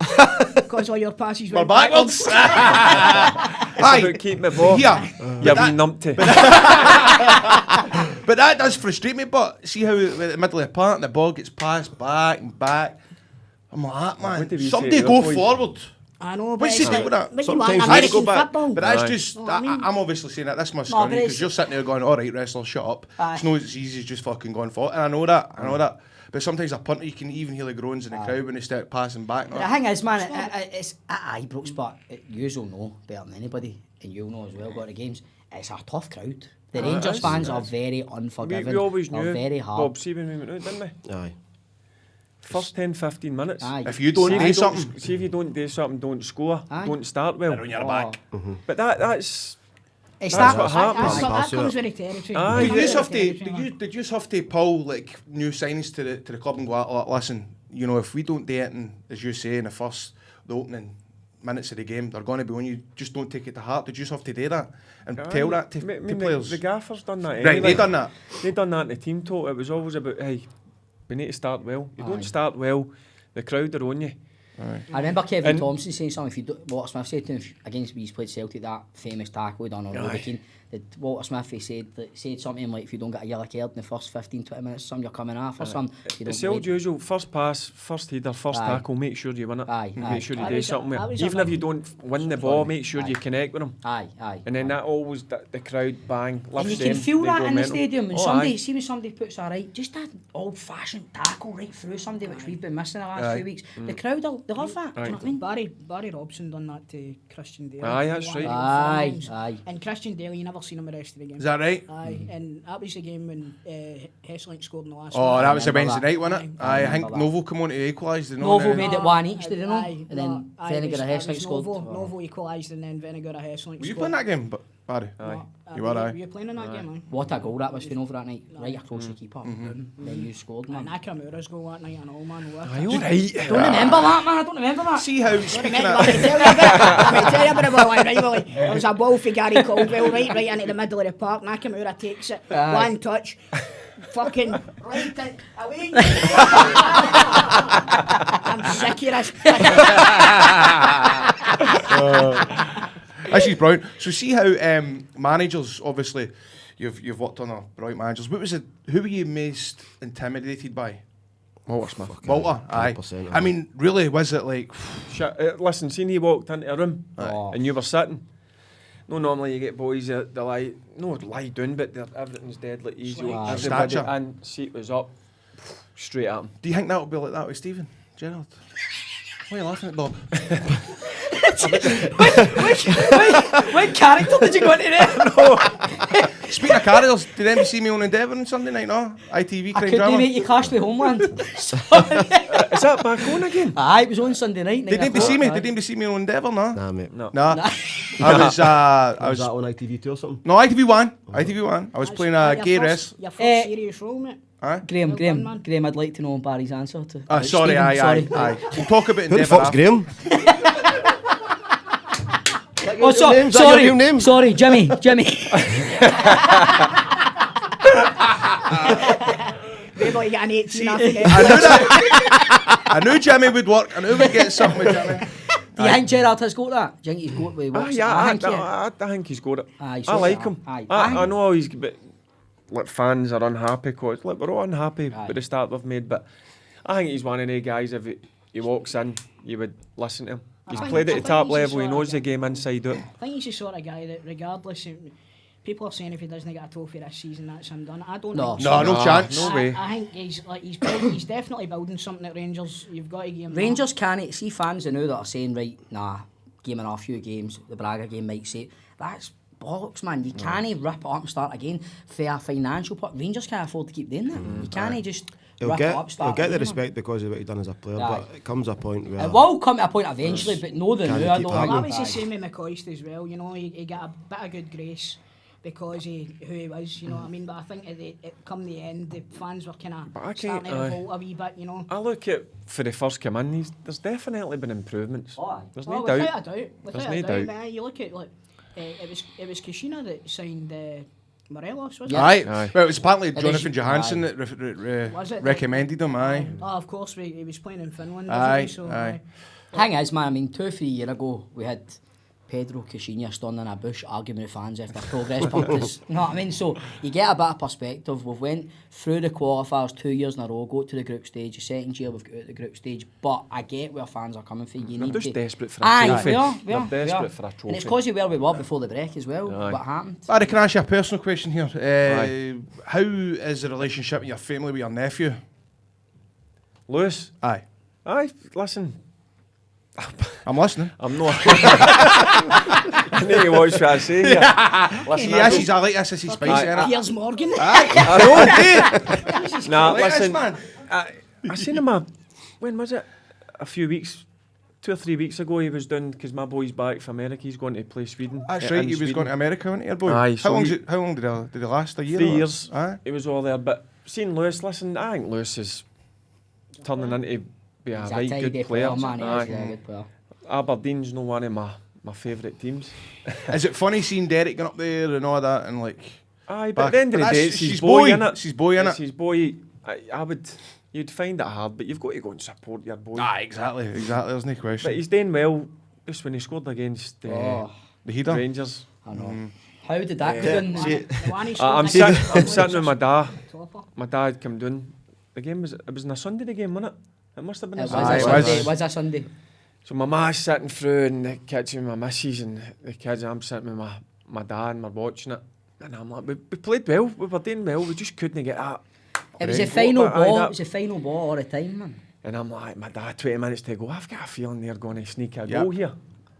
because all your passes We're went backwards. It's Aye. about keeping the ball. Yeah. You're wee numpty. But that does frustrate me. But see how in the middle of the park the ball gets passed back and back. I'm like, man, What did he somebody say to go the boys? forward. I know, but What's it's the deal with that? But you want Sometimes I American go back, football. but that's Aye. just. Know what I mean? I'm obviously saying that. That's my but scunny it's- because you're sitting there going, "All right, wrestler, shut up." Aye. It's not as easy as just fucking going forward, and I know that. I know that. But sometimes a punter, you can even hear the groans in the crowd when they start passing back. The thing is, man, it's at Ibrox, but you'll know better than anybody, and you'll know as well, got the games. It's a tough crowd. The Rangers fans are very unforgiving. We always They're knew, very hard. Bob, see when we went out, didn't we? Aye. First 10, 15 minutes. Aye. If you don't See if do you something, see if you don't do something, don't score, Aye. don't start well. on your back. But that's It's That's that. what happens. That comes with the territory. Aye, Did you yeah. have to? Did you have to pull like new signings to the club and go out? Like, listen, you know, if we don't do anything, as you say, in the opening minutes of the game, they're going to be on you. Just don't take it to heart. Did you have to do that and tell that to, to players? The gaffers done that. Right, Anyway. they done that. They done that in the team talk. It was always about, hey, we need to start well. You don't start well, the crowd are on you. I remember Kevin And- Thompson saying something. If you do, Walter Smith said to him against we played Celtic, that famous tackle he done on Robbie Keane. Walter Smith he said something like, if you don't get a yellow card in the first 15-20 minutes, you're coming off or something. You It's don't the old play. usual, first pass, first header, first Aye. tackle, make sure you win it. Aye, Make aye. sure you I do was- something I with was it. a Even if big- you don't win the ball, make sure you connect with them. Aye, aye. And then that always, the crowd bang, lifts And you them, can feel they that go in the mental. stadium. When Oh, somebody, aye. see when somebody puts a right, just that old-fashioned tackle right through somebody, which we've been missing the last few weeks. The crowd, they love that. Do you know what I mean? Barry Robson done that to Christian Dale. Aye, that's One right. of the Aye, films. aye. And Christian Dale, you never seen him the rest of the game. Is that right? Aye, and that was the game when Hesselink scored in the last Oh, minute. that was a remember Wednesday that. night, wasn't it? Aye, I think remember that. Novo come on to equalise. Novo made it one each, did they not? Aye, And then no, Venegar and Hesselink scored. Novo equalised and then Venegar and Hesselink Were you scored. playing that game, Barry? No, You were, aye. Were you playing in that game, man? What a goal that was for Novo that night. Right across the keeper. Then you scored, man. Nakamura's goal that night and all, man. What? Aye, all right. Don't remember that, man. I don't remember that. See how, speaking Let me of... tell you about the ball, right, Willie. There was a ball for Gary Caldwell right into the middle of the park. Nakamura takes it, one touch, fucking right it away. I'm sick of this. Actually, brilliant. So see how managers, obviously, you've worked on a brilliant managers. Who were you most intimidated by? Walter Smith. Walter, aye. 100%, I mean, really, was it like... Listen, seen he walked into a room Aye. and you were sitting. No, normally you get boys that they lie down, but everything's dead like easy. Aye. Everybody, Stature. and seat was up, straight at him. Do you think that would be like that with Stephen Gerrard? Why are you laughing at, Bob? What character did you go into there? Speaking of characters, did anybody see me on Endeavour on Sunday night? No? ITV I crime couldn't drama? make you clash with Homeland. Is that back on again? Aye, it was on Sunday night. Did 9 anybody see me? o'clock, Did anybody see me on Endeavour? No. Nah, mate. No. Nah. I was Was was that on ITV2 or something? no ITV1. ITV1. I was playing a gay wrestler. Your first serious role, mate. Aye. Graham, Well done, man. Graham, I'd like to know Barry's answer to. Sorry, Stephen, aye. We'll talk about Who the Endeavour fuck's after. Graham? Oh, name? Is that your real name? Sorry, Jimmy. Maybe you get an 18 after I knew that. I knew Jimmy would work. I knew we'd get something with Jimmy. Do you think Gerrard has got that? Do you think he's got with Ah, what's yeah, I I think think he's got it. Aye, I so like yeah. him. Aye. I know he's but like fans are unhappy because we're all unhappy Aye. with the start we've made, but I think he's one of the guys. If he walks in, you would listen to him. He's think- played I at the think top he's the level. He sort knows of the guy- game inside out. I think he's the sort of guy that, regardless, people are saying if he doesn't get a trophy this season, that's him done. I don't No. think No, so. no chance. No way. I think he's definitely building something at Rangers. You've got to give him Rangers can't see fans now that are saying right, nah, game in a few games, the Braga game might say that's bollocks, man. You can't rip it up and start again for a financial part. Rangers can't afford to keep doing that. You can't just He'll rip it up, get start the again, man. respect because of what he's done as a player, Aye. but it comes a point where It will come to a point eventually, but no, the Can't new I keep don't happening. That think. was the Aye. same with McCoist as well. You know, he got a bit of good grace, because of who he was, you know what I mean? But I think come the end, the fans were kind But I of can't- starting to revolt a wee bit, you know. I look at for the first come in, there's definitely been improvements. Oh, aye. There's Oh, no without doubt. a doubt. There's Without no a doubt. doubt. You look at it was Kashina that signed Morelos, wasn't Yeah. Aye. Aye. Well, it was apparently It Jonathan is- Johansson aye. that Was it? recommended him. Aye. it? Oh, of course, he was playing in Finland, Aye, wasn't he? So, aye. Thing is, man, I mean, 2-3 years ago, we had Pedro Caixinha standing in a bush arguing with fans after progress punters. You know what I mean? So you get a bit of perspective. We've went through the qualifiers 2 years in a row, got to the group stage. The second year we've got out the group stage. But I get where fans are coming from. You They're need just to... desperate for a Aye, trophy. we are. They're we are. desperate for a trophy. And it's because of where we were before the break as well. Aye. What happened? Barry, can I ask you a personal question here? Aye. How is the relationship with your family with your nephew? Lewis, Aye. listen, I'm listening. I'm not. I need to watch what I say here. Listen, Yes, I like this. This is spicy, innit? Piers Morgan. I know. Nah, Like this, listen. man. I seen him. When was it? A few weeks, 2 or 3 weeks ago. He was done because my boy's back from America. He's going to play Sweden. That's in right. He was Sweden. going to America, wasn't he, your boy? Aye, so How long did he last? A year? 3 or- years. Aye. He was all there. But seeing Lewis, listen, I think Lewis is turning into be a He's right tidy good player. man. He Aye. is a good player. Aberdeen's not one of my favourite teams. Is it funny seeing Derek going up there and all that and like? Aye, but Back- at the end of the but day, that's- it's his she's boy, boy. innit? It's his boy, It's innit? his boy. I would, you'd find it hard, but you've got to go and support your boy. Aye, exactly. There's no question. But he's doing well. Just when he scored against Oh, the heater. Rangers. I know. How did that go Yeah, down? see, The one he I'm scored sitting against with my dad. Topper. My dad came down. The game was on a Sunday. The game, wasn't it? It must have been It a was Sunday. a Aye, it Sunday. was. It was a Sunday. So my ma's sitting through in the kitchen with my missus and the kids. And I'm sitting with my dad and we're watching it. And I'm like, we played well. We were doing well. We just couldn't get that. It was Right, a final but aye, ball. that- It was a final ball all the time, man. And I'm like, my dad, 20 minutes to go. I've got a feeling they're going to sneak a Yep. goal here.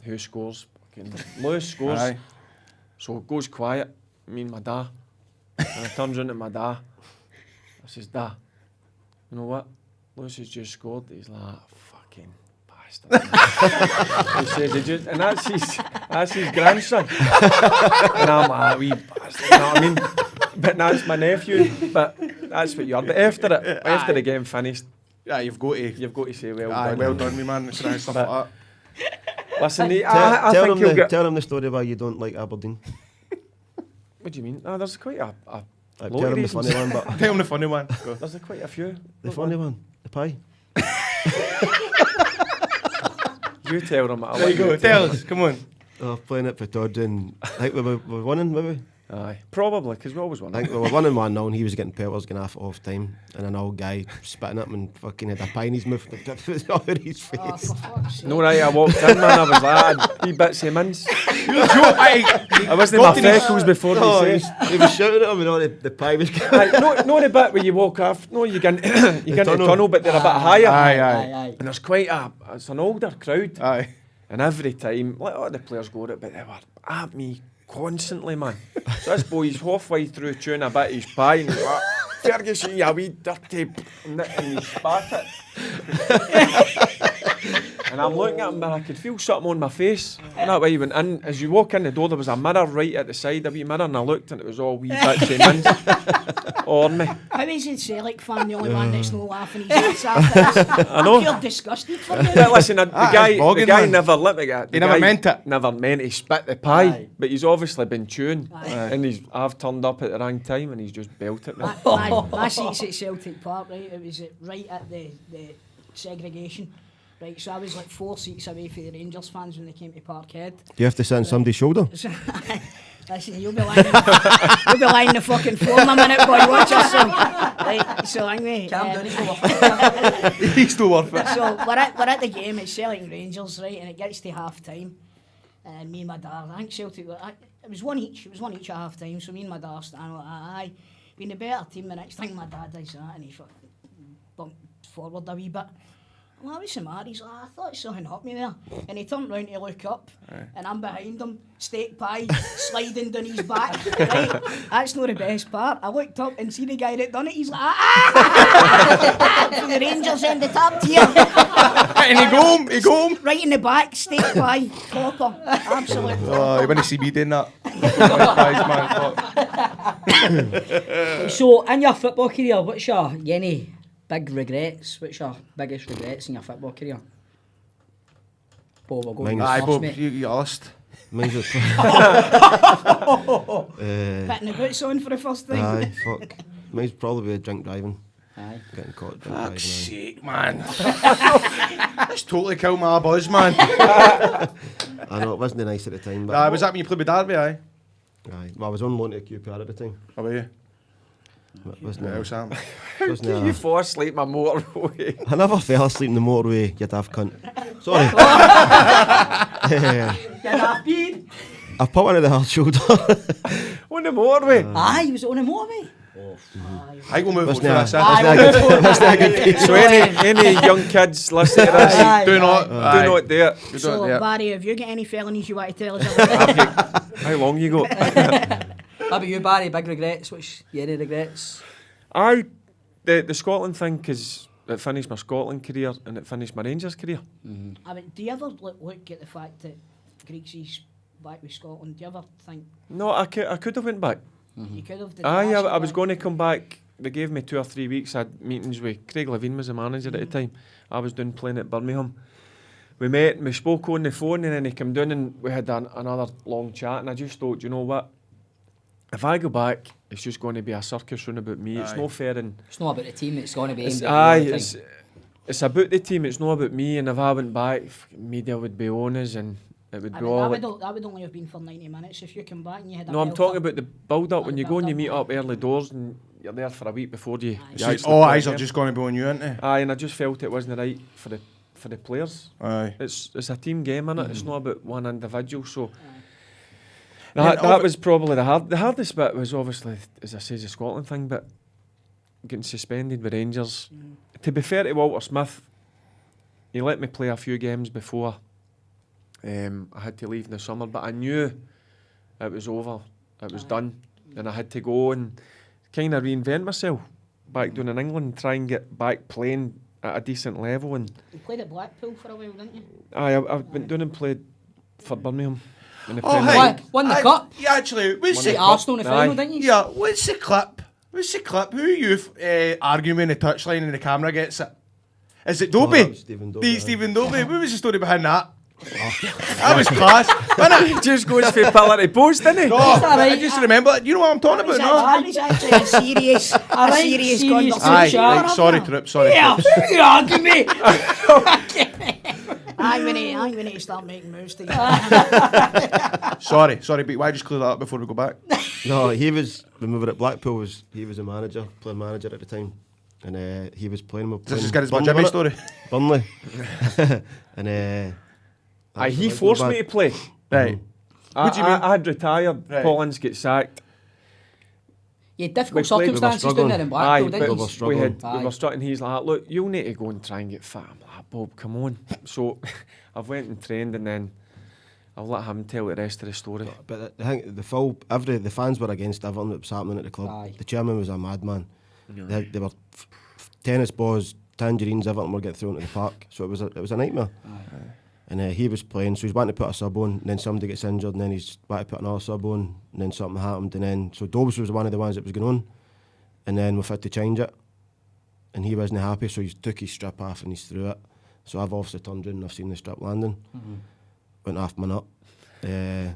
Who scores? Fucking Lewis scores. Aye. So it goes quiet. Me and my dad. And I turns around to my dad. I says, Dad, you know what? Lewis has just scored. He's like, fucking bastard. He says, and that's his grandson. And I'm like, wee bastard. You know what I mean? But that's my nephew. But that's what you are. But after the game finished, Yeah, you've got to. you've got to say, well Aye, done. well done, me man. It's nice stuff But- like that. Listen, I tell think him he'll get... tell him the story why you don't like Aberdeen. What do you mean? There's quite a Like, load tell of him the funny reasons. one, but Tell him the funny one. Go. There's quite a few. the funny one, the pie. You tell them. There you go. Tell us. Come on. Oh, playing at Purdon. I think we were winning, maybe. Aye, probably, because we always won. I think we were 1-1 and he was getting pelters, getting off time, and an old guy spitting at him and fucking had a pie in his mouth. It was all over his face. Oh, for fuck's sake. No, right, I walked in, man, I was like, I had wee bits of mince. I wasn't my Got to his- freckles before Oh, they he say. was, he was shouting at him and all the pie was Aye, no, the bit where you walk off, no, you get into the tunnel. tunnel, but they're a bit higher. Aye, aye. Aye. And there's quite it's an older crowd. Aye. And every time, like all the players go at it, but they were at me constantly, man. So this boy's halfway through chewing a bit of his pie and he's like, Ferguson, you wee dirty, and he spat it. And I'm looking at him and I could feel something on my face. And that way he went in. As you walk in the door, there was a mirror right at the side, a wee mirror, and I looked and it was all wee bits of mince on me. How is it Celtic fan the only one that's not laughing his ass off? I know. I feel disgusted for you. But listen, the That guy, is bogging, the guy man. never let me get. He never meant it. Never meant he spit the pie, Aye. but he's obviously been chewing, Aye. and I've turned up at the wrong time, and he's just belted me. My seat's at Celtic Park, right? It was right at the segregation. Right, so I was like 4 seats away from the Rangers fans when they came to Parkhead. You have to sit on somebody's shoulder. So, listen, you'll be lying the fucking floor in a minute, boy. Watch yourself. Right, so anyway. Calm down, he's over. He's still worth it. So we're at the game. It's Celtic and Rangers, right? And it gets to half time. And me and my dad, I think Celtic, it was one each. It was one each at half time. So me and my dad standing like, aye, been a better team the next time. My dad does that, and he fucking bumped forward a wee bit. well, what's the matter? He's like, I thought something hit me there. And he turned round to look up, and I'm behind him, steak pie, sliding down his back. Right? That's not the best part. I looked up and see the guy that done it. He's like, for the Rangers in the top tier. And he go home. Right in the back, steak pie, topper. Absolutely. Oh, you want to see me doing that? So, in your football career, what's your any big regrets? What's your biggest regrets in your football career? Bob, we'll go. Aye, first, Bob, mate. you asked. Mine's was Putting the boots on for the first time. aye, fuck. Mine's probably drink driving. Aye. Getting caught drink Fuck's driving. sake, man. That's totally killed my buzz, man. I know, it wasn't nice at the time, but Was that when you played with Derby, aye? aye. Well, I was on loan to QPR at the time. How about you? It wasn't, What else happened? wasn't You fall asleep on motorway. I never fell asleep in the motorway, you daft cunt. Sorry. I put one of the hard shoulder. On the motorway. Aye, he was on a motorway. I go move on for Wasn't this. a good piece. So any young kids listening to this, Aye. Do not. do not do it. Do So, not do it. Barry, have you got any felonies you want to tell us about? How long you got? How about you, Barry? Big regrets? Which you any regrets? The Scotland thing, because it finished my Scotland career and it finished my Rangers career. I mean, do you ever look at the fact that Greeks back with Scotland? Do you ever think No, I could have went back. you could have? Aye, I was going to come back. They gave me 2 or 3 weeks. I had meetings with Craig Levine was the manager at the time. I was doing playing at Birmingham. We met and we spoke on the phone, and then he came down and we had another long chat, and I just thought, you know what? If I go back, it's just going to be a circus round about me. It's Aye. no fair, and It's not about the team. It's going to be. it's, aimed at aye, you all the it's, time. it's about the team. It's not about me. And if I went back, media would be on us, and it would I be mean, all. that would only have been for 90 minutes. If you come back and you had a No, I'm belter. talking about the build-up. When you go and you meet build-up, up early doors, and you're there for a week before you. Aye. you So actually all play eyes the are game. just going to be on you, aren't they? Aye, and I just felt it wasn't right for the players. Aye. It's a team game, innit? It's not about one individual. So And that was probably the hardest bit was obviously, as I say, the Scotland thing, but getting suspended with Rangers. To be fair to Walter Smith, he let me play a few games before I had to leave in the summer, but I knew it was over, it was done, and I had to go and kind of reinvent myself back down in England, try and get back playing at a decent level. And You played at Blackpool for a while, didn't you? I went down and played for Birmingham in the Oh, Premier hey. League. Won the cup. Yeah, actually, what's The the Arsenal in the final, Aye. didn't you? Yeah, what's the clip? What's the clip? Who are you arguing in the touchline and the camera gets it? Is it Dobie? that was Stephen Dobie, aye. Stephen Dobie. What was the story behind that? That was class, wasn't it? Just goes for pillar to post, didn't he? Oh, I just remember. You know what I'm talking about, no? That was actually a serious, serious conversation. Aye, Shut right, up sorry, now. Trip, sorry. Yeah, you argue me. I'm going to start making moves to you. Sorry, but why just clear that up before we go back? No, he was, when we were at Blackpool, he was a manager, player manager at the time. And he was playing with This is as good as my Jimmy story. Burnley. And Aye, he forced me to play. Right. What do you mean? I had retired. Right. Paulins get sacked. You had difficult We played- we were circumstances down there in Aye, Blackpool, but didn't we were you? struggling. we Aye. were struggling. He's like, look, you'll need to go and try and get fit. I'm like, Bob, come on. So I've went and trained, and then I'll let him tell the rest of the story. But the thing, the fans were against everything that was happening at the club. Aye. The chairman was a madman. They were tennis balls, tangerines, everything were getting thrown into the park. So it was a nightmare. And he was playing, so he's wanting to put a sub on, and then somebody gets injured, and then he's wanting to put another sub on, and then something happened, and then so Dobbs was one of the ones that was going on, and then we've had to change it, and he wasn't happy, so he took his strip off and he's threw it. So I've obviously turned round and I've seen the strip landing, went off my nut. No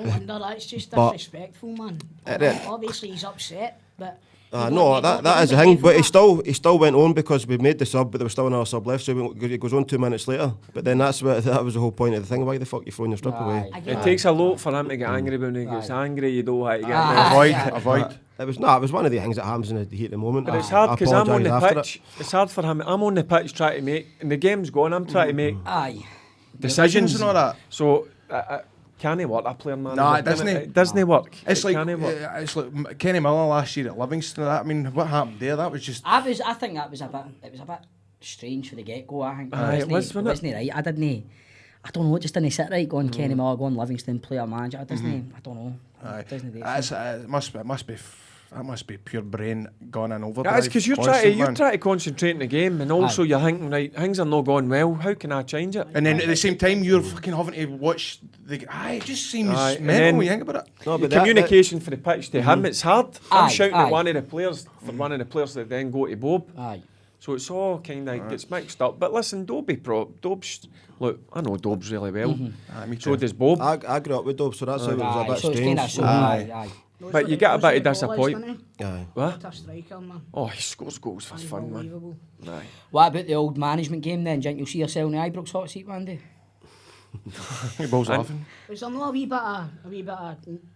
wonder, that's just But- disrespectful, man. It- Obviously, he's upset, but... No, that is the thing, but he still went on because we made the sub, but there was still another sub left, so he goes on 2 minutes later. But then that was the whole point of the thing. Why the fuck you throwing your strip away? It takes a lot for him to get angry. When he gets angry, you don't want to get Avoid. It was one of the things that happens in the heat of the moment. But it's hard because I'm on the apologise after pitch. It's hard for him. I'm on the pitch trying to make, and the game's gone. I'm trying to make Aye. decisions and all that. So can he work? A player man? Nah, it doesn't. It doesn't work. It's It like can't work. it's like Kenny Miller last year at Livingston. I mean, what happened there? That was just. I think that was a bit strange for the get-go, I think. Aye, it was, wasn't it? Wasn't right. I don't know, it just didn't sit right going Kenny Miller, going Livingston, player manager. It doesn't, I don't know. It doesn't do That must be pure brain gone in overdrive. That's because you're trying to concentrate in the game, and also you're thinking, right, things are not going well. How can I change it? And then at the same time, you're fucking having to watch the. It just seems mental when you think about it. No, The but communication for the pitch to him, it's hard. I'm Aye, shouting at aye. one of the players for one of the players that then go to Boab. Aye. So it's all kind of gets mixed up. But listen, Dob's, look, I know Dob's really well. Me So too. does Bob. I grew up with Dob, so that's why it was a Aye, bit so it's strange. kind of so, aye. But you get a bit of disappointment. Aye. What? What a striker, man. Oh, he scores goals for fun, man. Unbelievable. Aye. What about the old management game then? Do you think you'll see yourself in the Ibrox hot seat one day? He balls laughing. Was there not a wee bit of,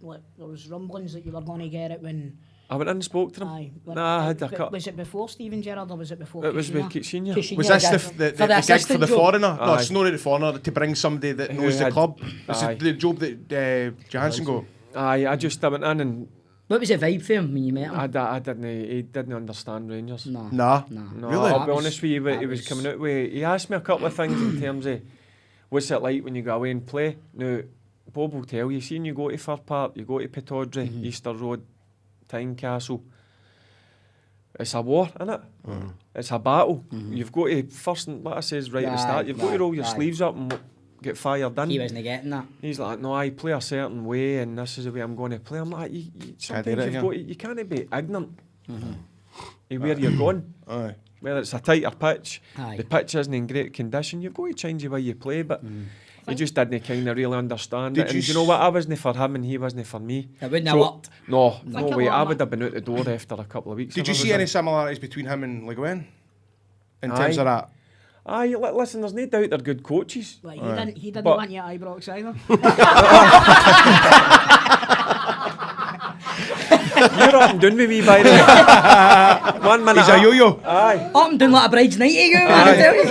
like, there was rumblings that you were going to get it when... I went in and spoke to him. Aye. Nah, I had a cut. Was it before Steven Gerrard or was it before It was with Coutinho? Coutinho. Was this the gig for assistant the job? foreigner? No, Aye. it's not the foreigner, to bring somebody that Who knows the had- club. It's Aye. the job that Johansson got. Aye, I went in and What was the vibe for him when you met him? he didn't understand Rangers. No. Nah. No, Really? I'll be That was- honest with you, that he was was- coming out with... He asked me a couple of things in terms of what's it like when you go away and play. Now, Bob will tell you, see when you go to Fir Park, you go to Pittodrie, Easter Road, Tynecastle, it's a war, innit? It's a battle. You've got to, first, and what I says right at the start, you've got to roll your sleeves up and get fired in. He wasn't getting that. He's like, no, I play a certain way and this is the way I'm going to play. I'm like, sometimes you can't be ignorant of where you're going. Aye. Whether it's a tighter pitch, Aye. the pitch isn't in great condition, you've got to change the way you play, but he just didn't kind of really understand Did it. you And you know what, I wasn't for him and he wasn't for me. It wouldn't have worked. No Think way, a lot, I man. would have been out the door after a couple of weeks. Did if you I see was any in. similarities between him and Le Guen? In Aye. terms of that? Aye, listen, there's no doubt they're good coaches. Like, he didn't But- want you at Ibrox either. You're up and down with me, by the way. 1 minute He's a up. yo-yo. Aye. Up and down like a bride's night, you man, I tell you.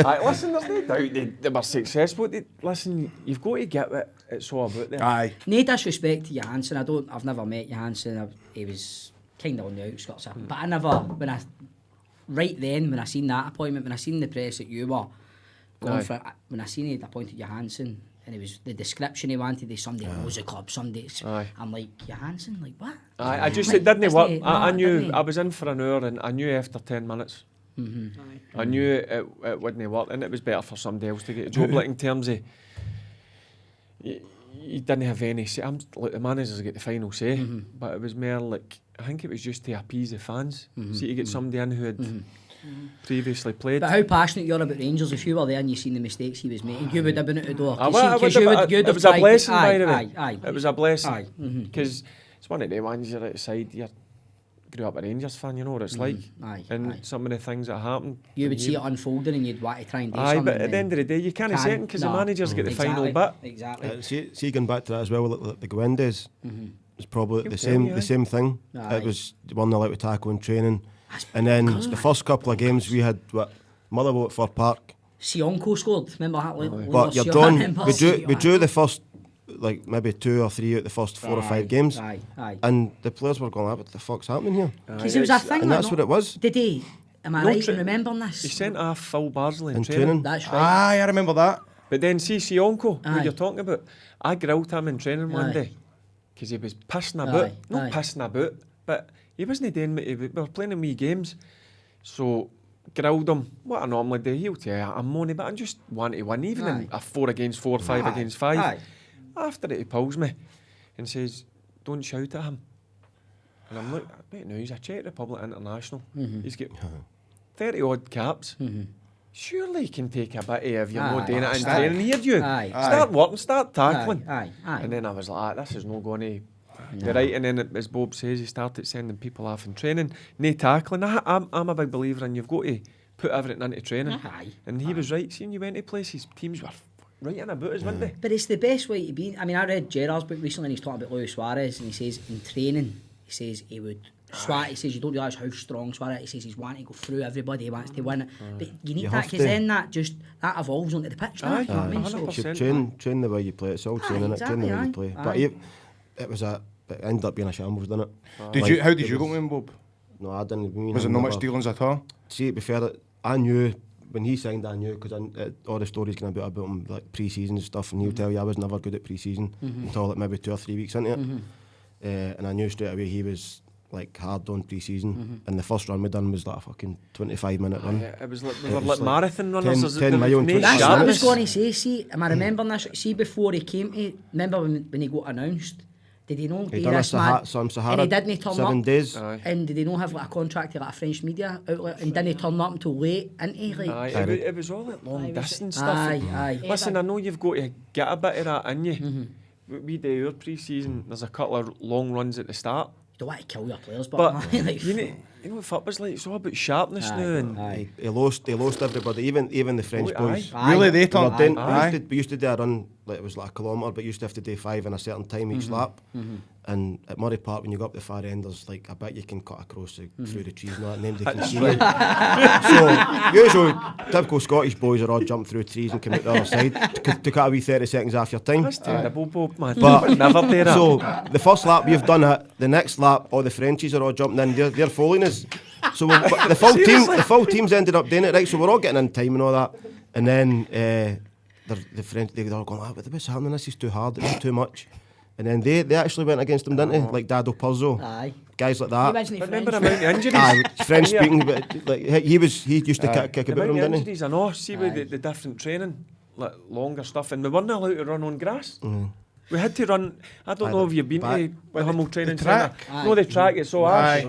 Aye, listen, there's no doubt they were successful. Listen, you've got to get what it's all about there. Aye. No disrespect to Johansson. I've never met Johansson. He was kind of on the outskirts of it. But I never, right then, when I seen that appointment, when I seen the press that you were going Aye. for, when I seen he'd appointed Johansson, and it was the description he wanted, is somebody who knows the club, somebody. Aye. I'm like, Johansson, like what? Aye, I just, Like, it didn't doesn't work. he- I no, knew, doesn't he? I was in for an hour and I knew after 10 minutes. I knew it wouldn't work and it was better for somebody else to get a job. Like in terms of, you didn't have any say. Like the managers get the final say, but it was more like, I think it was just to appease the fans. See, to get somebody in who had previously played. But how passionate you're about Rangers, if you were there and you seen the mistakes he was making, you would have been out the door. I 'Cause would you have- you'd it have was a tried- blessing, by aye, the way. Aye, aye. It was a blessing. Aye. Because it's one of the ones you're outside, you grew up a Rangers fan, you know what it's like. Aye, And aye. some of the things that happened. You would and see it unfolding and you'd want to try and do Aye, something. but at the end of the day, you can't say it because the managers get the final bit. Exactly. See, going back to that as well, like the Guen days, it's probably He'll the tell same you, the same thing. Aye. It was 1-0 out with tackle and training, and then the first couple of games we had Motherwell at Fir Park. Sionko scored, remember that? But you're drawn. We drew the first, like maybe 2 or 3 out the first 4 or 5 games, Aye, aye. and the players were going, "What the fuck's happening here?" Because it was a thing. And like, that's what it was. Did he? Am I No, right tra- in remembering He this? sent off Phil Barsley in In training. training. That's right. Aye, I remember that. But then see Sionko, who Aye. you're talking about, I grilled him in training one Aye. day because he was pissing about. Aye, Not aye. pissing about, but he wasn't doing what we were playing in wee games. So grilled him, what I normally do, he'll tell you, I'm moaning, but I just want to win, even in Aye. a 4 against 4, 5 Aye, against 5. aye. After it, he pulls me and says, don't shout at him. And I'm like, wait, no, he's a Czech Republic international. He's got 30 odd caps. Surely he can take a bit of you're Aye. not doing it in Aye. training, here you. Aye. Start working, start tackling. Aye, aye. And then I was like, this is not going to be right. And then, as Bob says, he started sending people off in training, no tackling. I'm a big believer in you've got to put everything into training. Aye. And he was right. See, when you went to places, teams were right in about us, weren't they? But it's the best way to be. I mean, I read Gerrard's book recently and he's talking about Luis Suarez and he says in training, he says he would... He says you don't realise how strong Suarez. He says he's wanting to go through everybody. He wants to win it. But you need You that have because to. then that evolves onto the pitch. Aye, You know what I mean? aye. So, 100%. Train the way you play. It's all training. Train the way exactly, you play. aye. But it was it ended up being a shambles, didn't it? How did you go with him, Bob? No, I didn't. Was there not much dealings at all? See, to be fair, I knew when he signed, I knew because all the stories going about him like pre-season and stuff, and he'll tell you I was never good at pre-season until like maybe 2 or 3 weeks into it, and I knew straight away he was like hard on pre-season, and the first run we done was like a fucking 25-minute run. Yeah, it was like, we were like marathon runners. 10 mile and 20 That's what I was sharpness. going to say. See, am I remembering this? See, before he came to, remember when he got announced? Did he know? He done a some Sahara, and he didn't turn 7 up. days. Aye. And did he not have like a contract to like a French media outlet? And didn't turn up until late, into like. Aye, it was all like long distance stuff. Aye. Listen, I know you've got to get a bit of that in you. We do our pre-season. There's a couple of long runs at the start. You don't want to kill your players, But like, you know what football's like? It's all about sharpness now. And He lost everybody, even the French boys. Really, they turned We used to do a run, like it was like a kilometre, but you used to have to do 5 in a certain time each lap. And at Murray Park, when you go up the far end, there's like, I bet you can cut across through the trees and that, and then they can see you. So, usual, typical Scottish boys are all jump through trees and come out the other side to cut a wee 30 seconds off your time. that's terrible, Bob, man. But Never do that. so the first lap you've done it, the next lap all the Frenchies are all jumping in, they're following us. So the full team's ended up doing it, right? So we're all getting in time and all that, and then the French they're all going, what's happening? This is too hard. It's too much. And then they actually went against him, didn't they? Like Dado Puzzo, guys like that. Remember the amount of injuries? Aye, French speaking, but like he used to kick The about amount him, of didn't he? injuries, I know. See with the different training, like longer stuff, and we weren't allowed to run on grass. We had to run. I don't know if you've been to the Hummel training track. centre. No, the track. It's so harsh.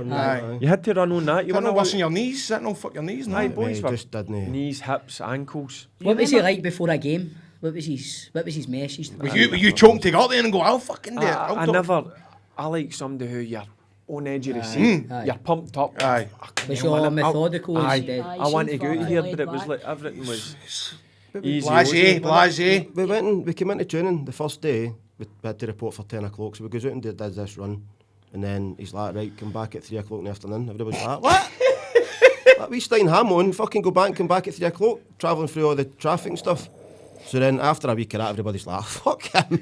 You had to run on that. You That weren't no allowed. worsen your knees. That no fuck your knees. Aye, No. boys He were just didn't. knees, hips, ankles. what was he like before a game? What was his message? Were you choking to go there and go, I'll fucking do it. I like somebody who you're on edge of the seat. You're pumped up. Aye. Was all methodical instead? I want to go out here, but it was like everything was easy. Blasé. We came into training the first day. We had to report for 10 o'clock, so we goes out and did this run, and then he's like, right, come back at 3 o'clock in the afternoon. Everybody's like, what? Like, we staying ham on, fucking go back and come back at 3 o'clock, travelling through all the traffic and stuff. So then after a week of that, everybody's like, fuck him. we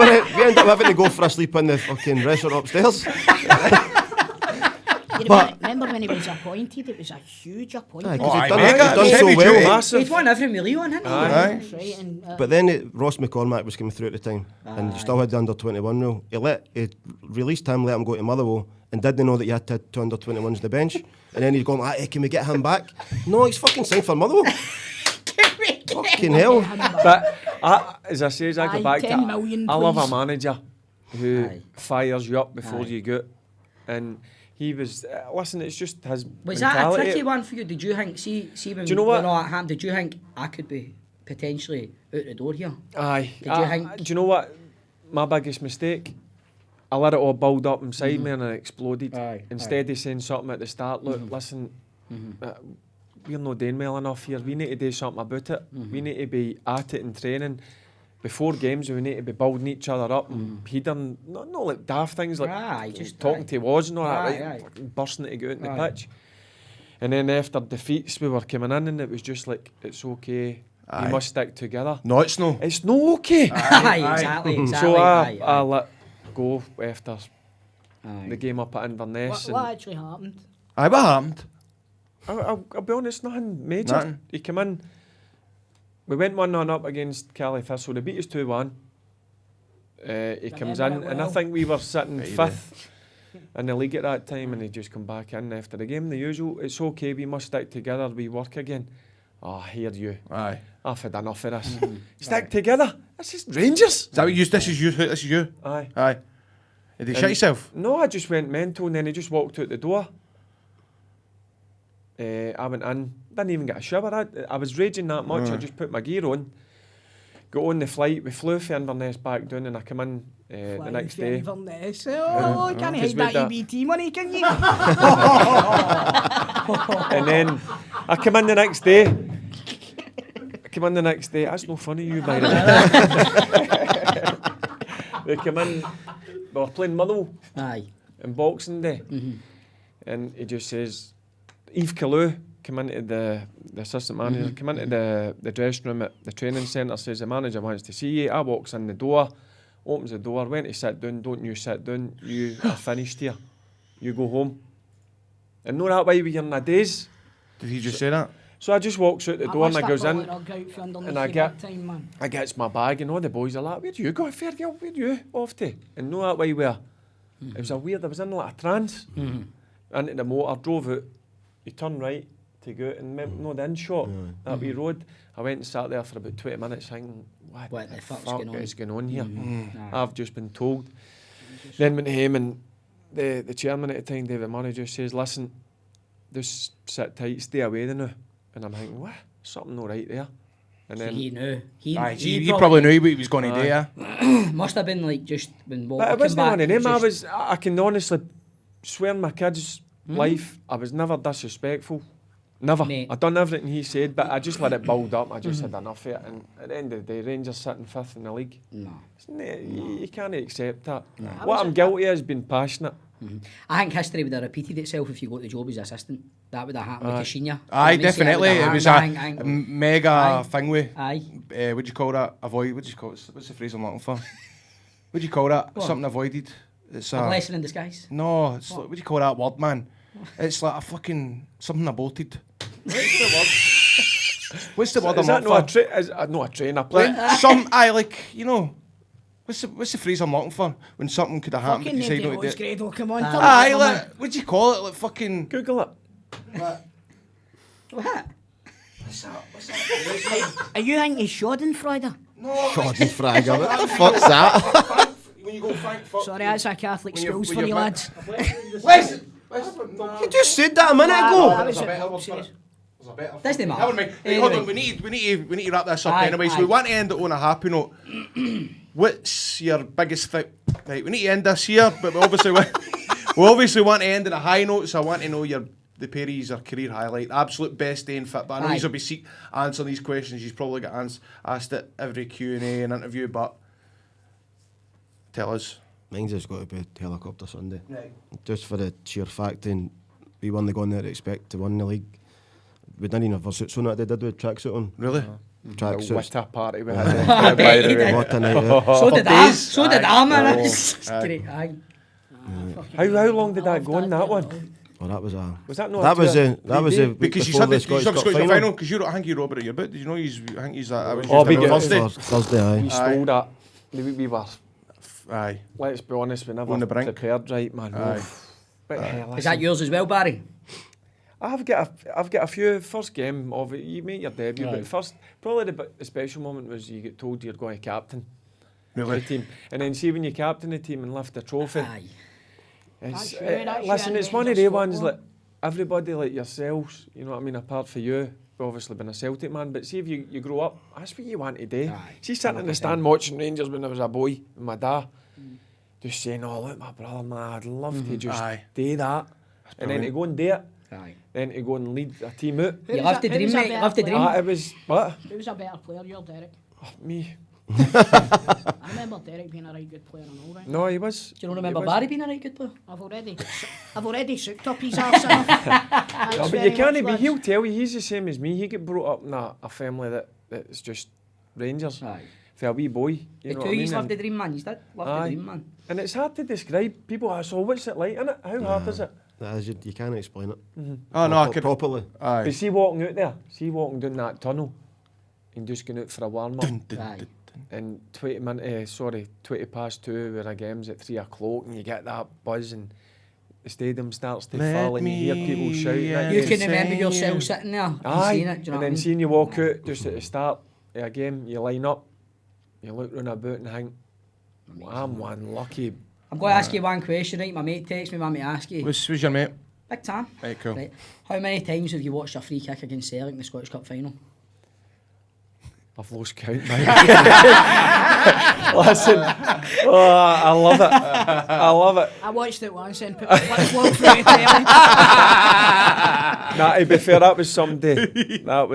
ended up having to go for a sleep in the fucking restaurant upstairs. Remember when he was appointed? It was a huge appointment. Because aye, he'd done so heavy well. duty. Massive. He'd won every million, hadn't he? That's right. And, But then Ross McCormack was coming through at the time, and he still had the under-21 rule. He released him, let him go to Motherwell, and didn't know that you had to have 2 under-21s on the bench. And then he's going, hey, can we get him back? No, he's fucking signed for Motherwell. Fucking hell. But as I say, as I go Aye, back to 10 million, I love a please. manager who Aye. fires you up before Aye. you go. And he was, listen, it's just his Was that a mentality. tricky one for you? Did you think, see when Do you know what? when all that happened, did you think I could be potentially out the door here? Aye. Did you think- Do you know what? My biggest mistake? I let it all build up inside me and it exploded. Aye, Instead of saying something at the start, look, listen, we're not doing well enough here. We need to do something about it. We need to be at it in training. Before games, we need to be building each other up. And he done, not like daft things, like Aye, just talking aye. to Woz and all that, Aye, right? aye. Fucking bursting to go out on the Aye. pitch. And then after defeats, we were coming in and it was just like, it's okay. Aye. We must stick together. No, it's no. It's no okay. Aye, exactly. So I aye. let go after Aye. the game up at Inverness. what actually happened? Aye, what happened? I'll be honest, nothing major. Nothing. He came in. We went 1-0 up against Kelty Thistle. They beat us 2-1. He comes in, remember it and I well. think we were sitting Yeah, you fifth in the league at that time, and he just come back in after the game. The usual, it's okay, we must stick together, we work again. Oh, I hear you. Aye. I've had enough of this. Stick together. This is Rangers. Is that what you, this is you, this is you? Aye. Aye. Did you shit yourself? No, I just went mental, and then he just walked out the door. I went in, didn't even get a shower. I was raging that much. I just put my gear on, got on the flight. We flew from Inverness back down, and I come in the next day. Inverness. Oh, can't Because hide that with EBT money, can you? And then I come in the next day. That's no funny, you, by the way. We come in, we were playing Motherwell Aye. on Boxing Day. And he just says, Yves Callou came into the assistant manager, came into the dressing room at the training centre, says the manager wants to see you. I walks in the door, opens the door, went to sit down, don't you sit down, you are finished here. You go home. And know that way we were in a daze. Did he just say that? So I just walks out the door and I goes in, and I gets my bag, and all the boys are like, "Where do you go, fair girl? Where do you off to?" And no that way where. It was a weird, I was in like a trance. Into the motor, drove out, you turn right to go out, and no the in shot, that wee road. I went and sat there for about 20 minutes thinking, what the fuck is going on here? I've just been told. Then went home, and the chairman at the time, David Murray, just says, "Listen, just sit tight, stay away now." And I'm thinking, what? Something not right there. And then He knew. He probably knew what he was going to do, yeah. Must have been like just when Walter but it wasn't came one of back. them. I can honestly swear in my kids' life, I was never disrespectful. Never. Mate. I done everything he said, but I just let it build up. I just had enough of it. And at the end of the day, Rangers sitting 5th in the league. No. You can't accept that. What I'm guilty of is being passionate. I think history would have repeated itself if you got the job as assistant. That would have happened with Kashinya. Aye, definitely. It was a mega thing with. Aye. What do you call that? Avoid. What do you call it? What's the phrase I'm looking for? What do you call that? What? Something avoided. It's A blessing in disguise. No, it's like, what do you call that word, man? It's like a fucking something aborted. What's the word? Is that not a trainer play? Like, you know. What's the phrase I'm looking for? When something could have happened, but you say no to do it. Grado, come on. Aye, like, what do you call it? Like fucking... Google it. What? What's that? Are you thinking Schadenfreude? No. Schadenfreude, what the fuck's that? When you go thank fuck. Sorry, that's a Catholic When you- schools when for you're you back- lads. Listen! You just said that a minute ago. That was There's a it, better Bob word for says. it. There's a better word. Doesn't matter. Never mind. Right, Anyway. hold on, we need to wrap this up Aye, anyway. So aye. we want to end it on a happy note. What's your biggest thing? Right, we need to end this here, but we obviously want to end on a high note. So I want to know the Perry's career highlight, absolute best day in football. I know Aye. you'll be answering these questions. You've probably got asked at every Q&A and interview, but tell us. Mine's just got to be Helicopter Sunday. Right. Just for the sheer fact, and we won the gun that expect to win the league. We didn't even have our suits on that day, did we? Tracksuit on. Really? Tracksuits. What a party we had. By the way. What a night out. So did I. So did I, man. Oh. It's great. Aye. How long did that go on, that one? Well, that was a. Was that not That was a a. That was a. Because you before said the that you Scottish said the Cup Scottish Cup final. Because I think you wrote about it in your book. Did you know I think he's that. Oh, we get Thursday. Thursday, aye. We stole that. We were, Aye. let's be honest, we never On the brink. prepared right, man. Aye. Oof. But, hey, Is listen, that yours as well, Barry? I've got a few first game of it. You make your debut, Aye. but first, probably the special moment was you get told you're going to captain Really? the team, and then see when you captain the team and lift the trophy. Aye. It's, That's listen, you it's and one of Rangers the ones football. like everybody like yourselves. You know what I mean? Apart from you, we've obviously been a Celtic man, but see if you grow up, that's what you want to do. Aye, See, sitting in the 100%. stand watching Rangers when I was a boy with my dad, just saying, "Oh, look, my brother, man, I'd love to just Aye. do that," and then to brilliant. go and do it. Aye. Then to go and lead a team out. You love to dream, mate. You love to dream. It was, what? Who was a better player, you or Derek? Oh, me. I remember Derek being a right good player and all right. No, he was. Do you not remember Barry being a right good player? I've already sucked up his arse enough. No, but you can't be, he'll tell you, he's the same as me. He get brought up in a family that's just Rangers. Aye. For a wee boy, you The know two what I he's mean? loved the And, dream, man. He's did love Aye. the dream, man. and it's hard to describe. People ask, so what's it like, innit? How hard is it? That is, you can't explain it. Oh no, I could. Properly. Aye. But see walking out there, see walking down that tunnel and just going out for a warm-up. Aye. And 20 past 2 where a game's at 3 o'clock and you get that buzz and the stadium starts to Let fill and you hear people me shouting at You you. can remember yourself sitting there and Aye, seeing it, do you know and what I then mean? seeing you walk out just at the start of a game, you line up, you look round about and think, I'm one lucky. I'm going to ask you one question, right? My mate texts me, want me to ask you. What's your mate? Big Tam. Right, cool. Right. How many times have you watched a free kick against Celtic in the Scottish Cup final? I've lost count, mate. Listen, I love it. I love it. I watched it once and put my flip-flop through the telly. Nah, to be fair, that was some day. That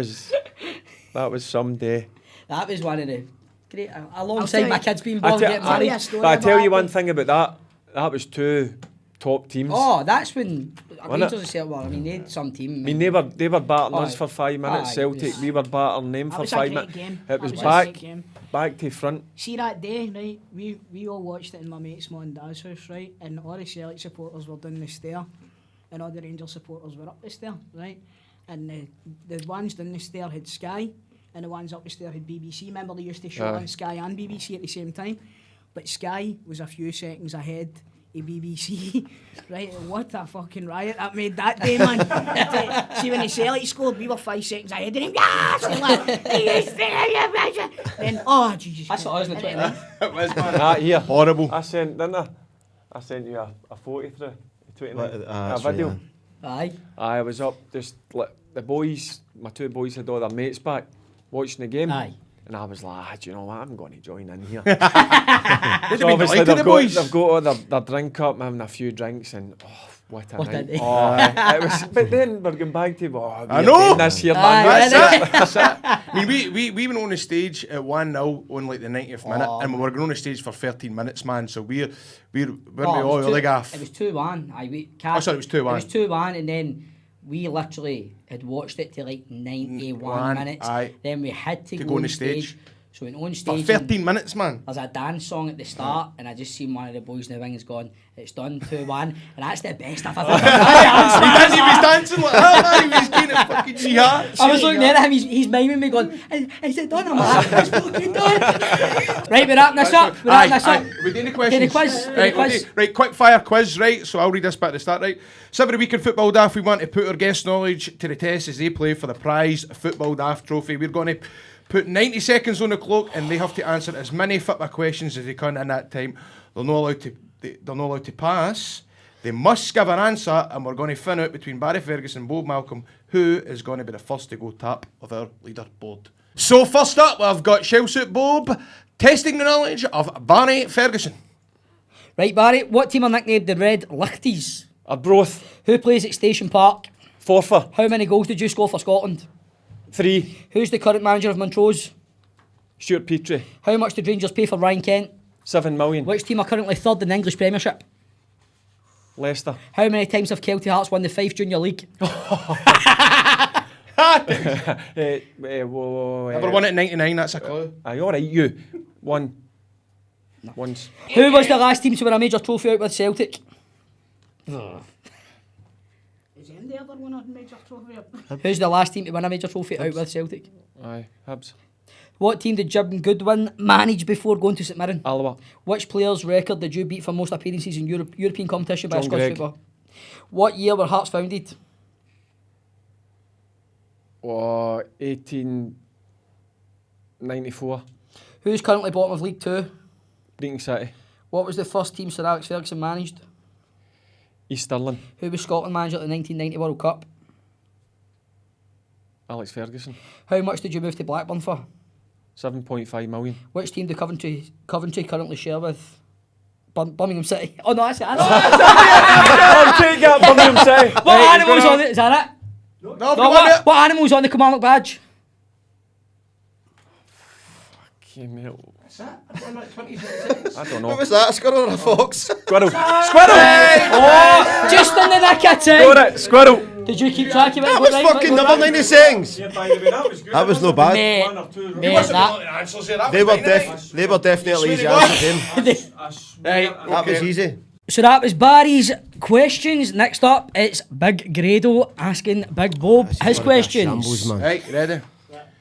was some day. That was one of the great, I'll alongside tell my you- kids being I born tell- getting I'll tell you married. a story But I tell you about one it. thing about that. That was 2 top teams. Oh, that's when Wasn't Rangers it? and Celtic were. I mean, they had some team. I mean, they were battering us Aye. for 5 minutes. Aye, Celtic, it was- we were battering them That for was a 5 great minutes. game. It That was was a back, great game. back to front. See that day, right? We all watched it in my mate's mum and dad's house, right? And all the Celtic supporters were down the stair, and all the Rangers supporters were up the stair, right? and the ones down the stair had Sky, and the ones up the stair had BBC. Remember, they used to show on Sky and BBC at the same time, but Sky was a few seconds ahead of BBC. Right, what a fucking riot that made that day, man. See, when the Celtic scored, we were 5 seconds ahead of him. Then, oh, Jesus. That's what I was in the 29th. It was, man. That year. Horrible. I sent you a photo through. A That's right, video. Aye. I was up, just like the boys, my two boys had all their mates back watching the game. Aye. And I was like, do you know what, I'm going to join in here. Did So they be obviously delighted, the boys? they've got all their drink up, having a few drinks, and what a What a night. day. It was, but then we're going back to, I know. this here, Aye, man. That's it. I mean, we went on the stage at 1-0 on like the 90th minute, and we were going on the stage for 13 minutes, man. So we're all the gaff. It was 2-1. Aye, Oh, sorry, it was 2-1. It was 2-1, and then we literally had watched it to like 91 minutes. Aye. Then we had to To go on stage. So went on For stage. 13 minutes, man. There's a dance song at the start, and I just seen one of the boys in the wings going, "It's done 2-1," and that's the best I've ever done. He was dancing like that, man. He was getting a fucking jihad. I was looking at him, he's miming me going, "Is it done?" I'm like, "It's fucking done." Right, we're wrapping this up. We're wrapping this up. We're doing the questions. quiz. Right, okay. Right, quick fire quiz, right? So I'll read this back at the start, right? So every week in Football Daft, we want to put our guest knowledge to the test as they play for the prize Football Daft trophy. We're going to put 90 seconds on the clock, and they have to answer as many football questions as they can in that time. They're not allowed to pass. They must give an answer, and we're going to fin out between Barry Ferguson and Bob Malcolm who is going to be the first to go top of our leaderboard. So first up, we've got Shell Suit Bob testing the knowledge of Barry Ferguson. Right, Barry, what team are nicknamed the Red Lichties? Arbroath, Who plays at Station Park? Forfar, How many goals did you score for Scotland? 3, Who's the current manager of Montrose? Stuart Petrie, How much did Rangers pay for Ryan Kent? 7 million, Which team are currently third in the English Premiership? Leicester, How many times have Kelty Hearts won the Fife Junior League? Never won it in 99, that's a clue. Aye, all right, you. One. Once. Who was the last team to win a major trophy out with Celtic? Is Andy ever won a major trophy? Who's the last team to win a major trophy out with Celtic? Aye, Hibs. What team did Jim Goodwin manage before going to St Mirren? Alloa. Which player's record did you beat for most appearances in European competition by John Scottish Gregg. football? What year were Hearts founded? 1894. Who's currently bottom of League Two? Breaking City. What was the first team Sir Alex Ferguson managed? East Stirling. Who was Scotland manager at the 1990 World Cup? Alex Ferguson. How much did you move to Blackburn for? 7.5 million. Which team do Coventry currently share with Birmingham City? Oh no, that's it. I'll take that, Birmingham City. What animals on it? Is that it? No, No, what animals on the Kilmarnock badge? Fucking hell. That's it. I've done like 20 seconds. I don't know. What was that? A squirrel or a fox? Squirrel. Squirrel! Oh, just in the nick of time. Got it. Squirrel. Did you keep track of it? That was fucking number 90 seconds. Yeah, by the way, that was good. That was no bad. Mate, One or two. You mate, must have that, got the answers here. That They was were, dynamite. they were definitely easy Swear to answers. Them. I swear. Right, That was easy. so that was Barry's questions. Next up, it's Big Grado asking Big Bob This is his gonna be a questions. shambles, man. Right, ready?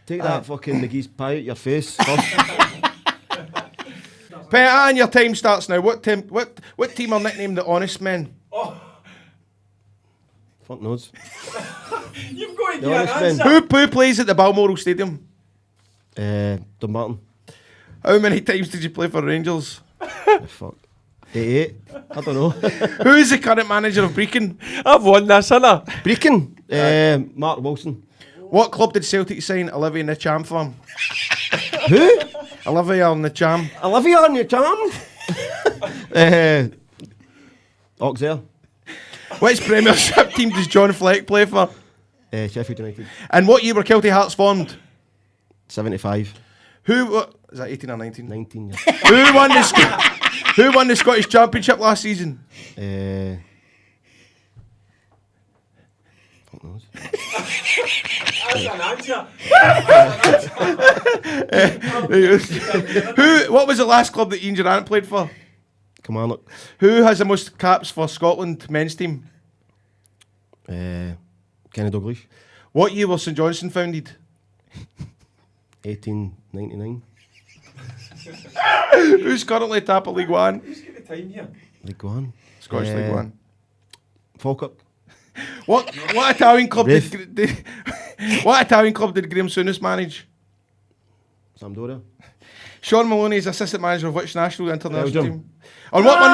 Take that fucking McGee's pie out your face first. Pet, your time starts now. What team are nicknamed the Honest Men? Fuck knows. You've got to The get an honest men. answer. Who plays at the Balmoral Stadium? Dumbarton. How many times did you play for Rangers? Fuck. 88. I don't know. Who is the current manager of Brecon? I've won this, innit? Brecon. Mark Wilson. What club did Celtic sign Olivia and the Cham from? Who? Olivia and the Cham. Olivia on your charm. Auxerre. Which Premiership team does John Fleck play for? Sheffield United. And what year were Kelty Hearts formed? 75. Is that 18 or 19? 19 years. Who won the Scottish Championship last season? Fuck knows. That's an answer. What was the last club that Ian Durant played for? Come on, look. Who has the most caps for Scotland men's team? Kenny Douglas. What year was St Johnstone founded? 1899. Who's currently top of League One? Who's got the time here? League One. Scottish League One. Falkirk. What Italian club Rafe. what Italian club did Graham Souness manage? Sampdoria. Sean Maloney is assistant manager of which national international Belgium. team? On what one?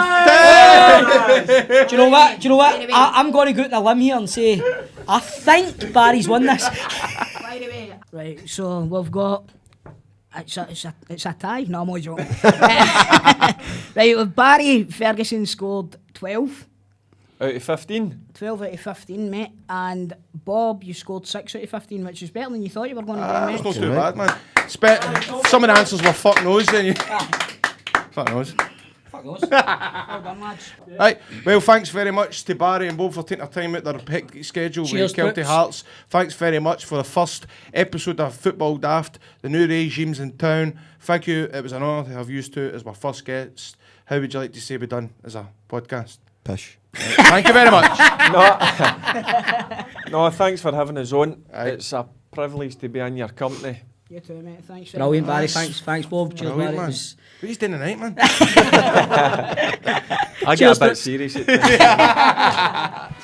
Do you know what? I'm going to go out on a limb here and say, I think Barry's won this. By the way, right, so we've got. It's a tie. No, I'm always wrong. Right, with Barry, Ferguson scored 12. Out of 15? 12 out of 15, mate. And Bob, you scored 6 out of 15, which is better than you thought you were going to do, That's mate. not too bad, man. Some of the answers were fuck knows, then you. Fuck knows. Fuck those. Well done, lads. Right, well, thanks very much to Barry and Bob for taking their time out their hectic schedule Cheers, with Kelty Brooks. Hearts. Thanks very much for the first episode of Football Daft, the new regimes in town. Thank you, it was an honour to have you two as my first guests. How would you like to say we done as a podcast? Pish. Thank you very much. No, thanks for having us on. Aye. It's a privilege to be in your company. You too, mate. Thanks. very Brilliant, much. Barry. Thanks, Bob. Cheers, Brilliant, Barry. man. What are you doing tonight, man? I get Cheers, a bit Brooks. serious at times.